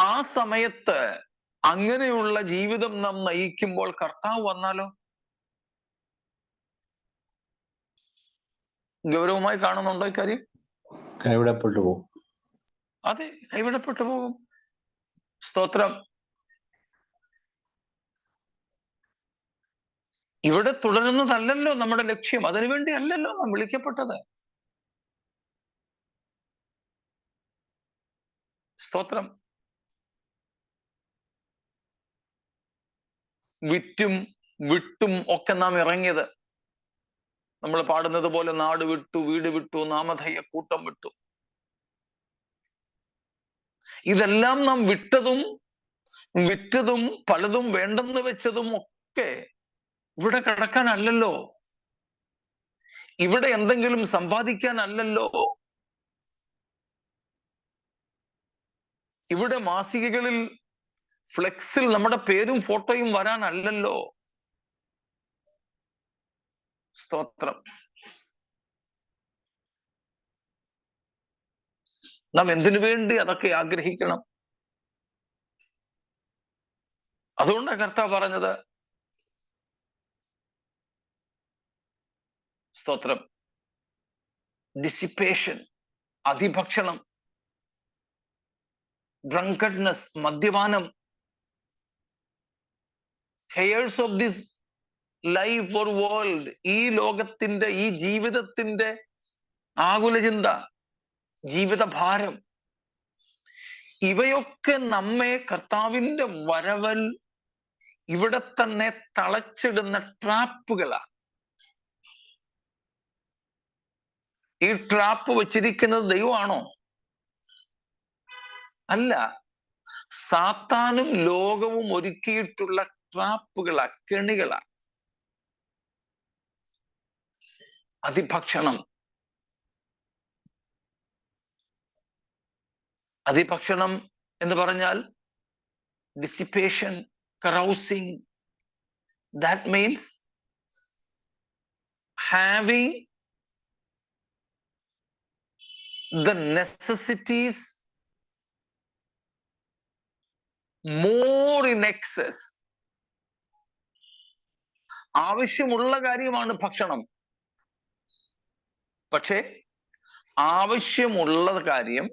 ആ സമയത്ത് അങ്ങനെയുള്ള ജീവിതം നാം നയിക്കുമ്പോൾ കർത്താവ് വന്നാലോ? ഗൗരവമായി കാണുന്നുണ്ടോ ഇക്കാര്യം? കൈവിടപ്പെട്ടു പോകും. അതെ, കൈവിടപ്പെട്ടു പോകും. സ്തോത്രം. ഇവിടെ തുടരുന്നതല്ലല്ലോ നമ്മുടെ ലക്ഷ്യം. അതിനുവേണ്ടി അല്ലല്ലോ നാം വിളിക്കപ്പെട്ടത്. സ്തോത്രം. വിറ്റും വിട്ടും ഒക്കെ നാം ഇറങ്ങിയത്. നമ്മൾ പാടുന്നത് പോലെ നാട് വിട്ടു, വീട് വിട്ടു, നാമധേയ കൂട്ടം വിട്ടു. ഇതെല്ലാം നാം വിറ്റതും പലതും വേണ്ടെന്ന് വെച്ചതും ഒക്കെ ഇവിടെ കിടക്കാനല്ലല്ലോ, ഇവിടെ എന്തെങ്കിലും സമ്പാദിക്കാനല്ലല്ലോ, ഇവിടെ മാസികകളിൽ ഫ്ലെക്സിൽ നമ്മുടെ പേരും ഫോട്ടോയും വരാനല്ലല്ലോ. സ്തോത്രം. നാം എന്തിനു വേണ്ടി അതൊക്കെ ആഗ്രഹിക്കണം? അതുകൊണ്ടാണ് കർത്താവ് പറഞ്ഞത്, സ്തോത്രം, ഡിസിപ്പേഷൻ, അതിഭക്ഷണം, ഡ്രങ്കഡ്നെസ്, മദ്യപാനം, heirs of this life or world, ഈ ലോകത്തിന്റെ, ഈ ജീവിതത്തിന്റെ ആകുല ചിന്ത, ജീവിതഭാരം, ഇവയൊക്കെ നമ്മെ കർത്താവിന്റെ വരവൽ ഇവിടെ തന്നെ തളച്ചിടുന്ന ട്രാപ്പുകളാണ്. ഈ ട്രാപ്പ് വച്ചിരിക്കുന്നത് ദൈവമാണോ? അല്ല, സാത്താനും ലോകവും ഒരുക്കിയിട്ടുള്ള ട്രാപ്പുകളാ, കെണികളാ. അതിഭക്ഷണം, അതിഭക്ഷണം എന്ന് പറഞ്ഞാൽ dissipation, carousing. That means having the necessities more in excess. ആവശ്യമുള്ള കാര്യമാണ് ഭക്ഷണം. പക്ഷേ ആവശ്യമുള്ള കാര്യം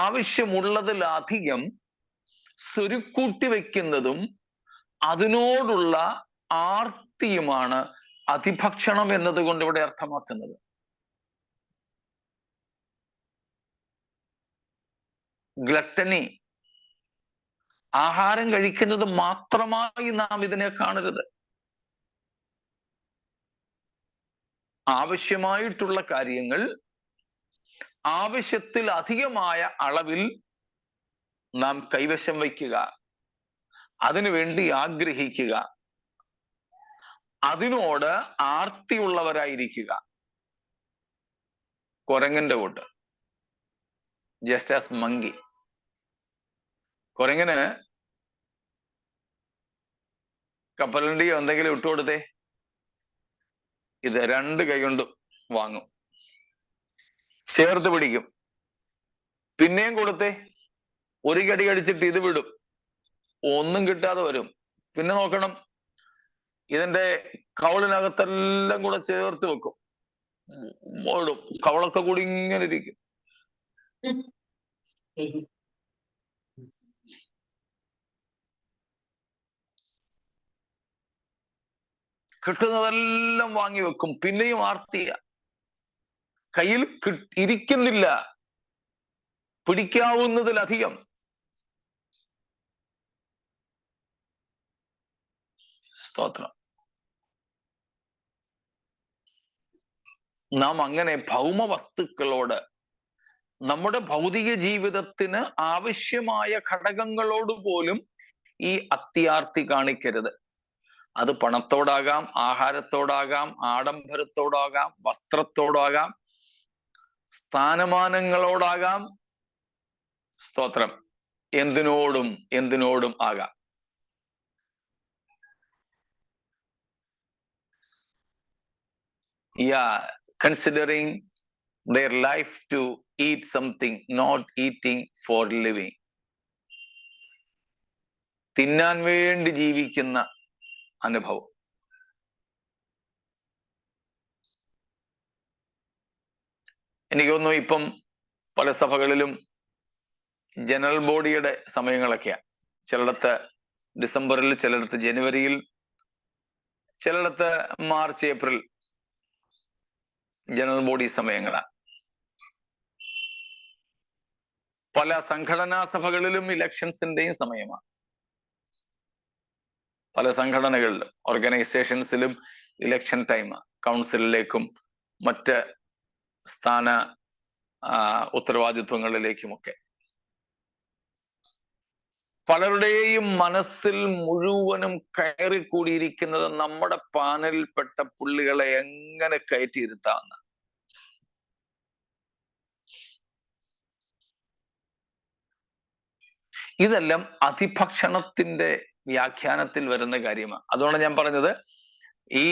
ആവശ്യമുള്ളതിലധികം സ്വരുക്കൂട്ടി വെക്കുന്നതും അതിനോടുള്ള ആർത്തിയുമാണ് അതിഭക്ഷണം എന്നതുകൊണ്ട് ഇവിടെ അർത്ഥമാക്കുന്നത്. ഗ്ലട്ടനി, ആഹാരം കഴിക്കുന്നത് മാത്രമായി നാം ഇതിനെ കാണരുത്. ആവശ്യമായിട്ടുള്ള കാര്യങ്ങൾ ആവശ്യത്തിൽ അധികമായ അളവിൽ നാം കൈവശം വയ്ക്കുക, അതിനുവേണ്ടി ആഗ്രഹിക്കുക, അതിനോട് ആർത്തിയുള്ളവരായിരിക്കുക. കുരങ്ങന്റെ കൂട്ട്, ജസ്റ്റ് ആസ് മങ്കി. കുരങ്ങന് കപ്പലണ്ടിയോ എന്തെങ്കിലും ഇട്ടുകൊടുത്തേ, ഇത് രണ്ട് കൈ കൊണ്ടും വാങ്ങും, ചേർത്ത് പിടിക്കും. പിന്നെയും കൊടുത്തേ, ഒരു കടി കടിച്ചിട്ട് ഇത് വിടും, ഒന്നും കിട്ടാതെ വരും. പിന്നെ നോക്കണം, ഇതിന്റെ കവളിനകത്തെല്ലാം കൂടെ ചേർത്ത് വെക്കും, ഓടും, കവളൊക്കെ കൂടി ഇങ്ങനെ ഇരിക്കും. കിട്ടുന്നതെല്ലാം വാങ്ങി വെക്കും, പിന്നെയും ആർത്തിയ. കയ്യിൽ ഇരിക്കുന്നില്ല, പിടിക്കാവുന്നതിലധികം. സ്തോത്രം. നാം അങ്ങനെ ഭൗമ വസ്തുക്കളോട്, നമ്മുടെ ഭൗതിക ജീവിതത്തിന് ആവശ്യമായ ഘടകങ്ങളോട് പോലും ഈ അത്യാർത്തി കാണിക്കരുത്. അത് പണത്തോടാകാം, ആഹാരത്തോടാകാം, ആഡംബരത്തോടാകാം, വസ്ത്രത്തോടാകാം, സ്ഥാനമാനങ്ങളോടാകാം, സ്തോത്രം, എന്തിനോടും ആകാം. Considering their life to eat something, not eating for living. തിന്നാൻ വേണ്ടി ജീവിക്കുന്ന അനുഭവം. എനിക്ക് തോന്നുന്നു ഇപ്പം പല സഭകളിലും ജനറൽ ബോഡിയുടെ സമയങ്ങളൊക്കെയാ. ചിലയിടത്ത് ഡിസംബറിൽ, ചിലയിടത്ത് ജനുവരിയിൽ, ചിലയിടത്ത് മാർച്ച്, ഏപ്രിൽ ജനറൽ ബോഡി സമയങ്ങളാണ്. പല സംഘടനാ സഭകളിലും ഇലക്ഷൻസിന്റെയും സമയമാണ്. പല സംഘടനകളിലും, ഓർഗനൈസേഷൻസിലും ഇലക്ഷൻ ടൈമാണ്. കൗൺസിലിലേക്കും മറ്റ് സ്ഥാന ഉത്തരവാദിത്വങ്ങളിലേക്കുമൊക്കെ. പലരുടെയും മനസ്സിൽ മുഴുവനും കയറിക്കൂടിയിരിക്കുന്നത് നമ്മുടെ പാനലിൽപ്പെട്ട പുള്ളികളെ എങ്ങനെ കയറ്റിയിരുത്താമെന്ന്. ഇതെല്ലാം അതിഭക്ഷണത്തിന്റെ വ്യാഖ്യാനത്തിൽ വരുന്ന കാര്യമാണ്. അതുകൊണ്ട് ഞാൻ പറഞ്ഞത്, ഈ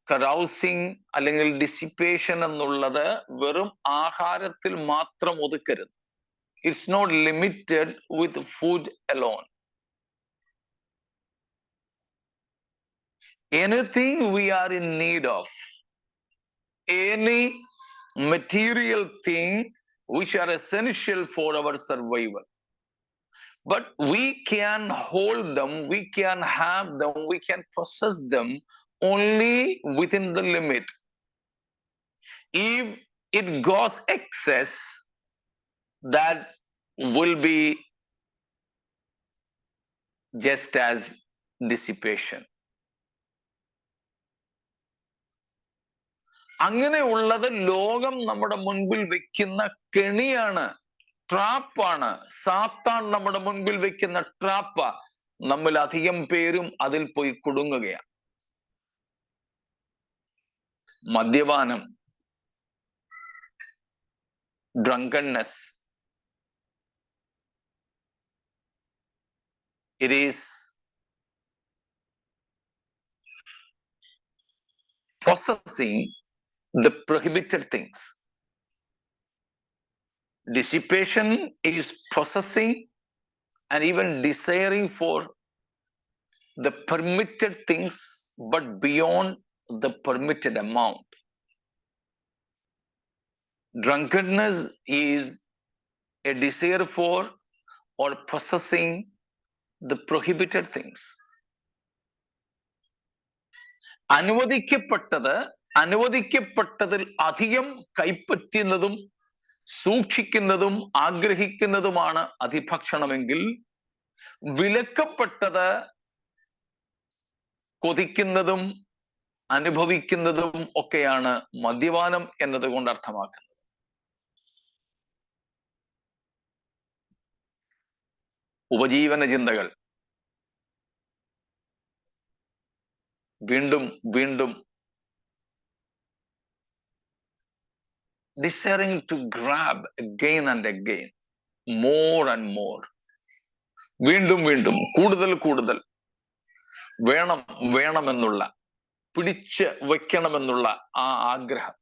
കറൗസിങ് അല്ലെങ്കിൽ ഡിസിപ്പേഷൻ എന്നുള്ളത് വെറും ആഹാരത്തിൽ മാത്രം ഒതുക്കരുത്. It's not limited with food alone. Anything we are in need of, any material thing which are essential for our survival, but we can hold them, we can have them, we can possess them only within the limit. If it goes excess, that will be just as dissipation. അങ്ങനെയുള്ളത് ലോകം നമ്മുടെ മുൻപിൽ വെക്കുന്ന കെണിയാണ്, ട്രാപ്പാണ്. സാത്താൻ നമ്മുടെ മുൻപിൽ വെക്കുന്ന ട്രാപ്പ. നമ്മൾ അധികം പേരും അതിൽ പോയി കുടുങ്ങുകയാണ്. മദ്യപാനം, drunkenness, it is possessing the prohibited things. Dissipation is possessing and even desiring for the permitted things, but beyond the permitted amount. Drunkenness is a desire for or possessing the prohibited things. അനുവദിക്കപ്പെട്ടതിൽ അധികം കൈപ്പറ്റുന്നതും സൂക്ഷിക്കുന്നതും ആഗ്രഹിക്കുന്നതുമാണ് അതിഭക്ഷണമെങ്കിൽ, വിലക്കപ്പെട്ടത് കൊതിക്കുന്നതും അനുഭവിക്കുന്നതും ഒക്കെയാണ് മദ്യപാനം എന്നതുകൊണ്ട് അർത്ഥമാക്കുന്നത്. ഉപജീവന ചിന്തകൾ വീണ്ടും വീണ്ടും desiring to grab again and again, more and more, വീണ്ടും വീണ്ടും കൂടുതൽ കൂടുതൽ വേണം വേണമെന്നുള്ള, പിടിച്ച് വെക്കണമെന്നുള്ള ആ ആഗ്രഹം.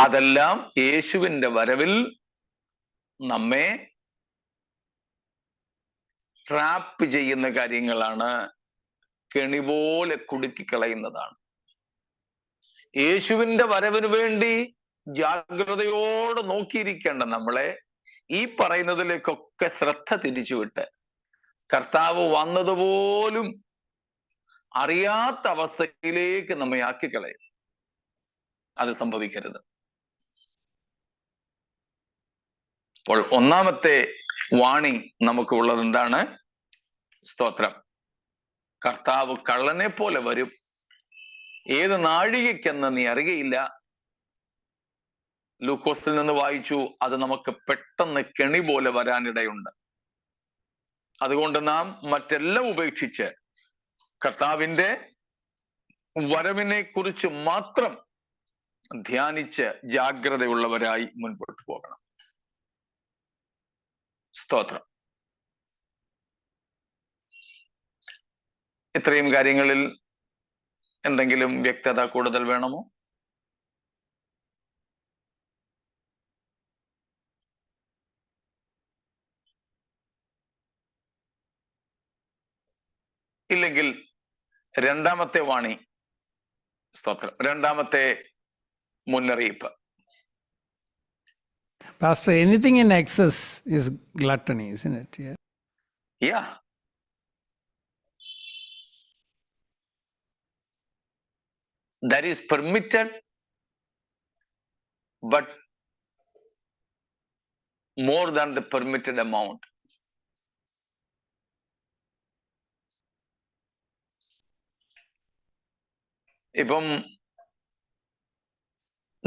അതെല്ലാം യേശുവിന്റെ വരവിൽ നമ്മെ ട്രാപ്പ് ചെയ്യുന്ന കാര്യങ്ങളാണ്, കെണി പോലെ കുടുക്കിക്കളയുന്നതാണ്. യേശുവിന്റെ വരവിന് വേണ്ടി ജാഗ്രതയോടെ നോക്കിയിരിക്കേണ്ട നമ്മളെ ഈ പറയുന്നതിലേക്കൊക്കെ ശ്രദ്ധ തിരിച്ചുവിട്ട് കർത്താവ് വന്നതുപോലും അറിയാത്ത അവസ്ഥയിലേക്ക് നമ്മെ ആക്കിക്കളയും. അത് സംഭവിക്കരുത്. അപ്പോൾ ഒന്നാമത്തെ വാണിംഗ് നമുക്ക് ഉള്ളത് എന്താണ്? സ്തോത്രം. കർത്താവ് കള്ളനെ പോലെ വരും, ഏത് നാഴികയ്ക്കെന്ന് നീ അറിയയില്ല. ലൂക്കോസിൽ നിന്ന് വായിച്ചു, അത് നമുക്ക് പെട്ടെന്ന് കെണി പോലെ വരാനിടയുണ്ട്. അതുകൊണ്ട് നാം മറ്റെല്ലാം ഉപേക്ഷിച്ച് കർത്താവിന്റെ വരവിനെ കുറിച്ച് മാത്രം ധ്യാനിച്ച് ജാഗ്രതയുള്ളവരായി മുൻപോട്ട് പോകണം. സ്തോത്രം. ഇത്രയും കാര്യങ്ങളിൽ എന്തെങ്കിലും വ്യക്തത കൂടുതൽ വേണമോ? ഇല്ലെങ്കിൽ രണ്ടാമത്തെ വാണി, സ്തോത്രം, രണ്ടാമത്തെ മുന്നറിയിപ്പ്. Pastor, anything in excess is gluttony, isn't it? Yeah. Yeah. That is permitted, but more than the permitted amount. ഇപ്പം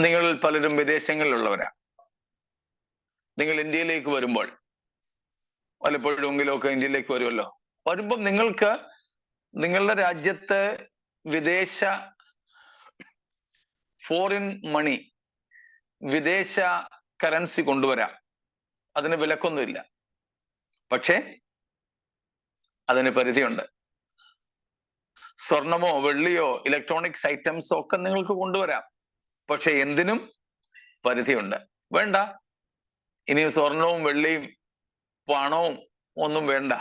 നിങ്ങൾ പലരും വിദേശങ്ങളിലുള്ളവരാ. നിങ്ങൾ ഇന്ത്യയിലേക്ക് വരുമ്പോൾ, പലപ്പോഴെങ്കിലുമൊക്കെ ഇന്ത്യയിലേക്ക് വരുമല്ലോ, വരുമ്പം നിങ്ങൾക്ക് നിങ്ങളുടെ രാജ്യത്ത് വിദേശ ഫോറിൻ മണി, വിദേശ കറൻസി കൊണ്ടുവരാം, അതിന് വിലക്കൊന്നുമില്ല. പക്ഷേ അതിന് പരിധിയുണ്ട്. സ്വർണമോ വെള്ളിയോ ഇലക്ട്രോണിക്സ് ഐറ്റംസോ ഒക്കെ നിങ്ങൾക്ക് കൊണ്ടുവരാം, പക്ഷെ എന്തിനും പരിധിയുണ്ട്. വേണ്ട, ഇനി സ്വർണവും വെള്ളിയും പണവും ഒന്നും വേണ്ട,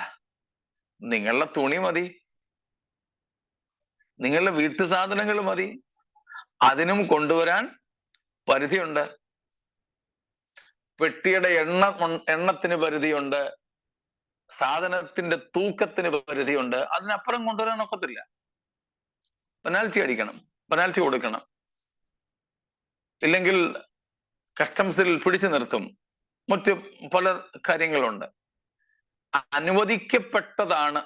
നിങ്ങളുടെ തുണി മതി, നിങ്ങളുടെ വീട്ടു സാധനങ്ങൾ മതി, അതിനും കൊണ്ടുവരാൻ പരിധിയുണ്ട്. പെട്ടിയുടെ എണ്ണത്തിന് പരിധിയുണ്ട്, സാധനത്തിന്റെ തൂക്കത്തിന് പരിധിയുണ്ട്, അതിനപ്പുറം കൊണ്ടുവരാൻ ഒക്കത്തില്ല. പെനാൽറ്റി അടിക്കണം, പെനാൽറ്റി കൊടുക്കണം, ഇല്ലെങ്കിൽ കസ്റ്റംസിൽ പിടിച്ചു നിർത്തും. മറ്റു പല കാര്യങ്ങളുണ്ട്. അനുവദിക്കപ്പെട്ടതാണ്,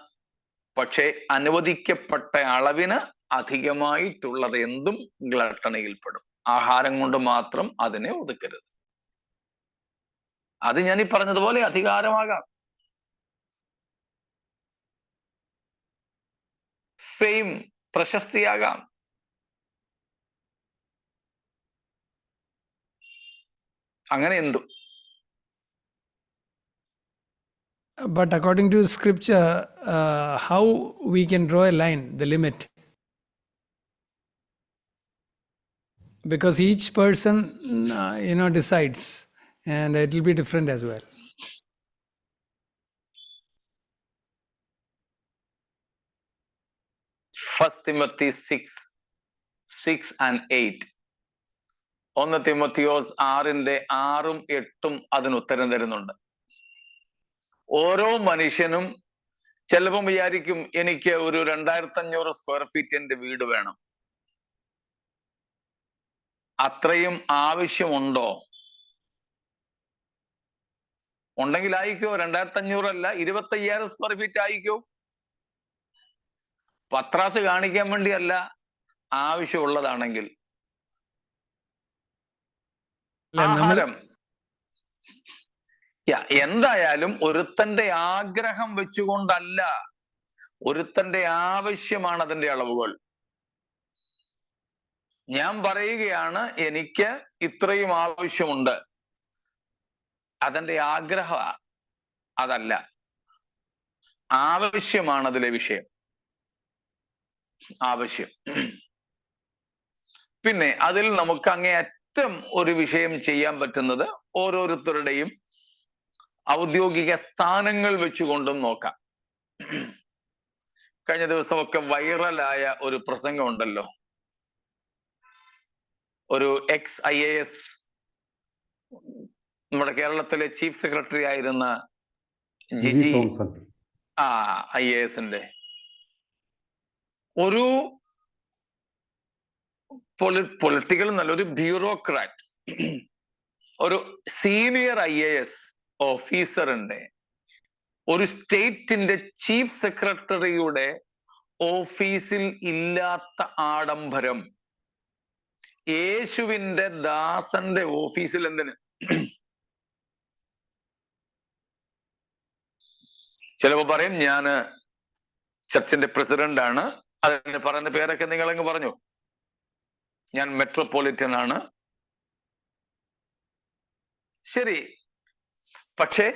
പക്ഷേ അനുവദിക്കപ്പെട്ട അളവിന് അധികമായിട്ടുള്ളത് എന്തും ഗ്ലട്ടണിയിൽപ്പെടും. ആഹാരം കൊണ്ട് മാത്രം അതിനെ ഒതുക്കരുത്. അത് ഞാൻ ഈ പറഞ്ഞതുപോലെ അധികാരമാകാം, ഫെയിം പ്രശസ്തിയാകാം, അങ്ങനെ എന്തും. But according to scripture, how we can draw a line, the limit? Because each person, decides, and it will be different as well. First Timothy 6 and 8. 1 Timotheos 6:6 ഉം 8 അതിന് ഉത്തരം തരുന്നുണ്ട്. ഓരോ മനുഷ്യനും ചിലപ്പം വിചാരിക്കും, എനിക്ക് ഒരു 2500 സ്ക്വയർ ഫീറ്റ് എന്റെ വീട് വേണം. അത്രയും ആവശ്യമുണ്ടോ? ഉണ്ടെങ്കിൽ ആയിക്കോ, 2500 അല്ല 25,000 സ്ക്വയർ ഫീറ്റ് ആയിക്കോ. പത്രാസ് കാണിക്കാൻ വേണ്ടിയല്ല, ആവശ്യമുള്ളതാണെങ്കിൽ. ആഹാരം എന്തായാലും ഒരുത്തന്റെ ആഗ്രഹം വെച്ചുകൊണ്ടല്ല, ഒരുത്തന്റെ ആവശ്യമാണ് അതിന്റെ അളവുകൾ. ഞാൻ പറയുകയാണ് എനിക്ക് ഇത്രയും ആവശ്യമുണ്ട്, അതെന്റെ ആഗ്രഹ, അതല്ല, ആവശ്യമാണ് അതിലെ വിഷയം. ആവശ്യം. പിന്നെ അതിൽ നമുക്ക് അങ്ങേയറ്റം ഒരു വിഷയം ചെയ്യാൻ പറ്റുന്നത് ഓരോരുത്തരുടെയും ഔദ്യോഗിക സ്ഥാനങ്ങൾ വെച്ചുകൊണ്ടും നോക്കാം. കഴിഞ്ഞ ദിവസമൊക്കെ വൈറലായ ഒരു പ്രസംഗം ഉണ്ടല്ലോ, ഒരു ex-IAS, നമ്മുടെ കേരളത്തിലെ ചീഫ് സെക്രട്ടറി ആയിരുന്ന ജിജി IAS-ന്റെ ഒരു പൊളിറ്റിക്കൽ നല്ലൊരു ബ്യൂറോക്രാറ്റ്, ഒരു സീനിയർ IAS ഓഫീസറിന്റെ, ഒരു സ്റ്റേറ്റിന്റെ ചീഫ് സെക്രട്ടറിയുടെ ഓഫീസിൽ ഇല്ലാത്ത ആഡംബരം യേശുവിന്റെ ദാസന്റെ ഓഫീസിൽ എന്തിന്? ചിലപ്പോ പറയും, ഞാന് ചർച്ചിന്റെ പ്രസിഡന്റ് ആണ്, അതിന് പറയുന്ന പേരൊക്കെ നിങ്ങളങ്ങ് പറഞ്ഞു, ഞാൻ മെട്രോപൊളിറ്റൻ ആണ്. ശരി, പക്ഷേ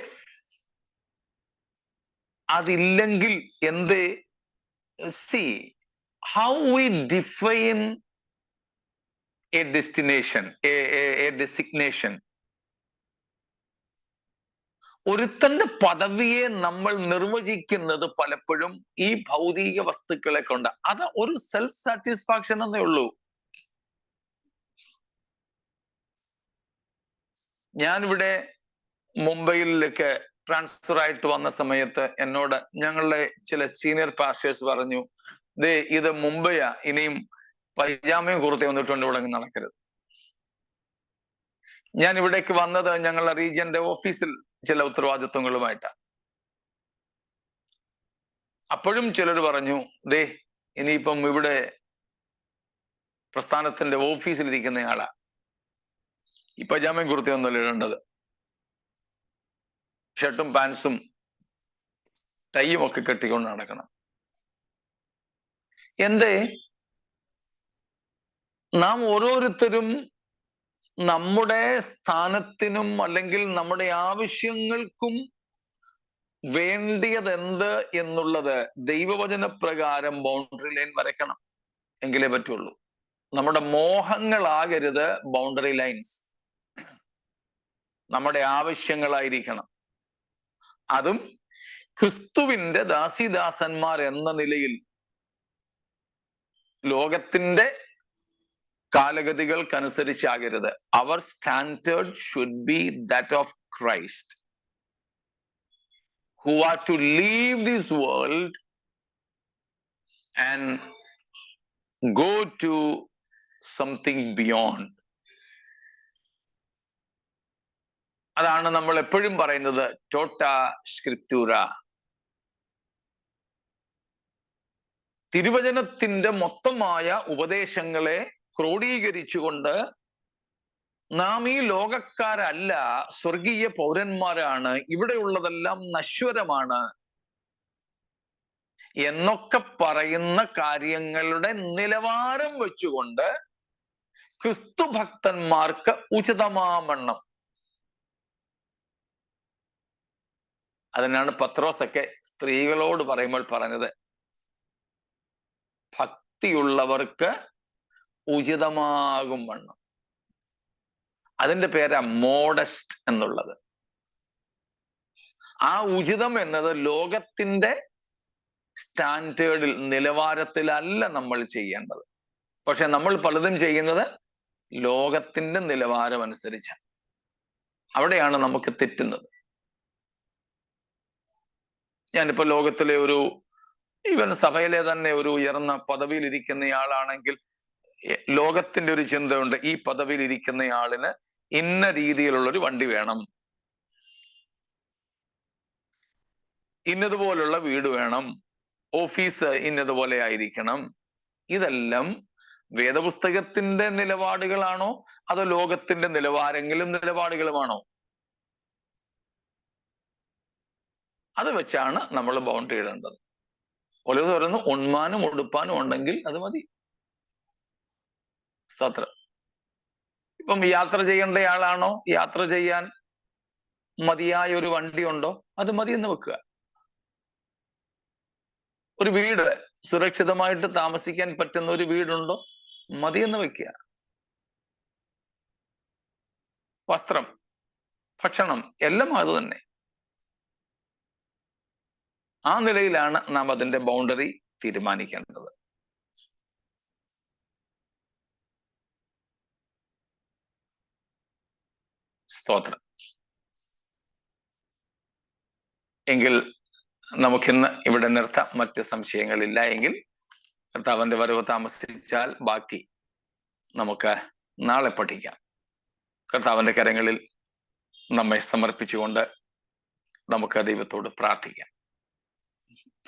അതില്ലെങ്കിൽ എന്ത്? See how we define a destination, a designation. ഒരുത്തന്റെ പദവിയെ നമ്മൾ നിർവചിക്കുന്നത് പലപ്പോഴും ഈ ഭൗതിക വസ്തുക്കളെ കൊണ്ട്. അത് ഒരു സെൽഫ് സാറ്റിസ്ഫാക്ഷൻ എന്നേ ഉള്ളൂ. ഞാനിവിടെ മുംബൈയിലേക്ക് ട്രാൻസ്ഫർ ആയിട്ട് വന്ന സമയത്ത് എന്നോട് ഞങ്ങളുടെ ചില സീനിയർ പാസ്റ്റേഴ്സ് പറഞ്ഞു, ദേ ഇത് മുംബൈയാ, ഇനിയും പൈജാമയും കുർത്തയും വന്നിട്ടുണ്ട് ഇവിടെ നടക്കരുത്. ഞാൻ ഇവിടേക്ക് വന്നത് ഞങ്ങളുടെ റീജിയന്റെ ഓഫീസിൽ ചില ഉത്തരവാദിത്വങ്ങളുമായിട്ടാണ്. അപ്പോഴും ചിലർ പറഞ്ഞു, ദേ ഇനിയിപ്പം ഇവിടെ പ്രസ്ഥാനത്തിന്റെ ഓഫീസിലിരിക്കുന്നയാളാ, ഈ പൈജാമയും കുർത്തയൊന്നുമല്ല ഇടേണ്ടത്, ഷർട്ടും പാൻസും ടൈയും ഒക്കെ കെട്ടിക്കൊണ്ട് നടക്കണം. എന്തേ? നാം ഓരോരുത്തരും നമ്മുടെ സ്ഥാനത്തിനും അല്ലെങ്കിൽ നമ്മുടെ ആവശ്യങ്ങൾക്കും വേണ്ടിയതെന്ത് എന്നുള്ളത് ദൈവവചന പ്രകാരം ബൗണ്ടറി ലൈൻ വരയ്ക്കണം, എങ്കിലേ പറ്റുള്ളൂ. നമ്മുടെ മോഹങ്ങളാകരുത് ബൗണ്ടറി ലൈൻസ്, നമ്മുടെ ആവശ്യങ്ങളായിരിക്കണം. അതും ക്രിസ്തുവിന്റെ ദാസിദാസന്മാർ എന്ന നിലയിൽ ലോകത്തിന്റെ കാലഗതികൾക്കനുസരിച്ചാകരുത്. അവർ standard should be that of Christ, who are to leave this world and go to something beyond. അതാണ് നമ്മൾ എപ്പോഴും പറയുന്നത് ടോട്ട സ്ക്രിപ്റ്റൂര. തിരുവചനത്തിന്റെ മൊത്തമായ ഉപദേശങ്ങളെ ക്രോഡീകരിച്ചുകൊണ്ട് നാം ഈ ലോകക്കാരല്ല, സ്വർഗീയ പൗരന്മാരാണ്, ഇവിടെയുള്ളതെല്ലാം നശ്വരമാണ് എന്നൊക്കെ പറയുന്ന കാര്യങ്ങളുടെ നിലവാരം വെച്ചുകൊണ്ട് ക്രിസ്തു ഭക്തന്മാർക്ക് ഉചിതമാവണ്ണം, അതിനാണ് പത്രോസൊക്കെ സ്ത്രീകളോട് പറയുമ്പോൾ പറഞ്ഞത്, ഭക്തിയുള്ളവർക്ക് ഉചിതമാകും വണ്ണം. അതിന്റെ പേരാ മോഡസ്റ്റ് എന്നുള്ളത്. ആ ഉചിതം എന്നത് ലോകത്തിന്റെ സ്റ്റാൻഡേർഡിൽ, നിലവാരത്തിലല്ല നമ്മൾ ചെയ്യേണ്ടത്. പക്ഷെ നമ്മൾ പലതും ചെയ്യുന്നത് ലോകത്തിന്റെ നിലവാരം അനുസരിച്ചാണ്. അവിടെയാണ് നമുക്ക് തെറ്റുന്നത്. ഞാനിപ്പോ ലോകത്തിലെ ഈവൻ സഭയിലെ തന്നെ ഒരു ഉയർന്ന പദവിയിൽ ഇരിക്കുന്നയാളാണെങ്കിൽ ലോകത്തിന്റെ ഒരു ചിന്തയുണ്ട്, ഈ പദവിയിൽ ഇരിക്കുന്നയാളിന് ഇന്ന രീതിയിലുള്ളൊരു വണ്ടി വേണം, ഇന്നതുപോലുള്ള വീട് വേണം, ഓഫീസ് ഇന്നതുപോലെ ആയിരിക്കണം. ഇതെല്ലാം വേദപുസ്തകത്തിന്റെ നിലപാടുകളാണോ അതോ ലോകത്തിന്റെ നിലവാരങ്ങളുമാണോ? അത് വെച്ചാണ് നമ്മൾ ബൗണ്ടറി ഇടേണ്ടത്. ഓരോ പറയുന്നു ഉണ്മാനും ഉടുപ്പാനും ഉണ്ടെങ്കിൽ അത് മതി. സ്തോത്രം. ഇപ്പം യാത്ര ചെയ്യേണ്ടയാളാണോ, യാത്ര ചെയ്യാൻ മതിയായ ഒരു വണ്ടി ഉണ്ടോ, അത് മതി എന്ന് വെക്കുക. ഒരു വീട്, സുരക്ഷിതമായിട്ട് താമസിക്കാൻ പറ്റുന്ന ഒരു വീടുണ്ടോ, മതിയെന്ന് വെക്കുക. വസ്ത്രം, ഭക്ഷണം എല്ലാം അത് തന്നെ. ആ നിലയിലാണ് നാം അതിന്റെ ബൗണ്ടറി തീരുമാനിക്കേണ്ടത്. സ്തോത്രം. എങ്കിൽ നമുക്കിന്ന് ഇവിടെ നിർത്താം. മറ്റ് സംശയങ്ങളില്ല എങ്കിൽ കർത്താവിന്റെ വരവ് താമസിച്ചാൽ ബാക്കി നമുക്ക് നാളെ പഠിക്കാം. കർത്താവിന്റെ കരങ്ങളിൽ നമ്മെ സമർപ്പിച്ചുകൊണ്ട് നമുക്ക് ദൈവത്തോട് പ്രാർത്ഥിക്കാം.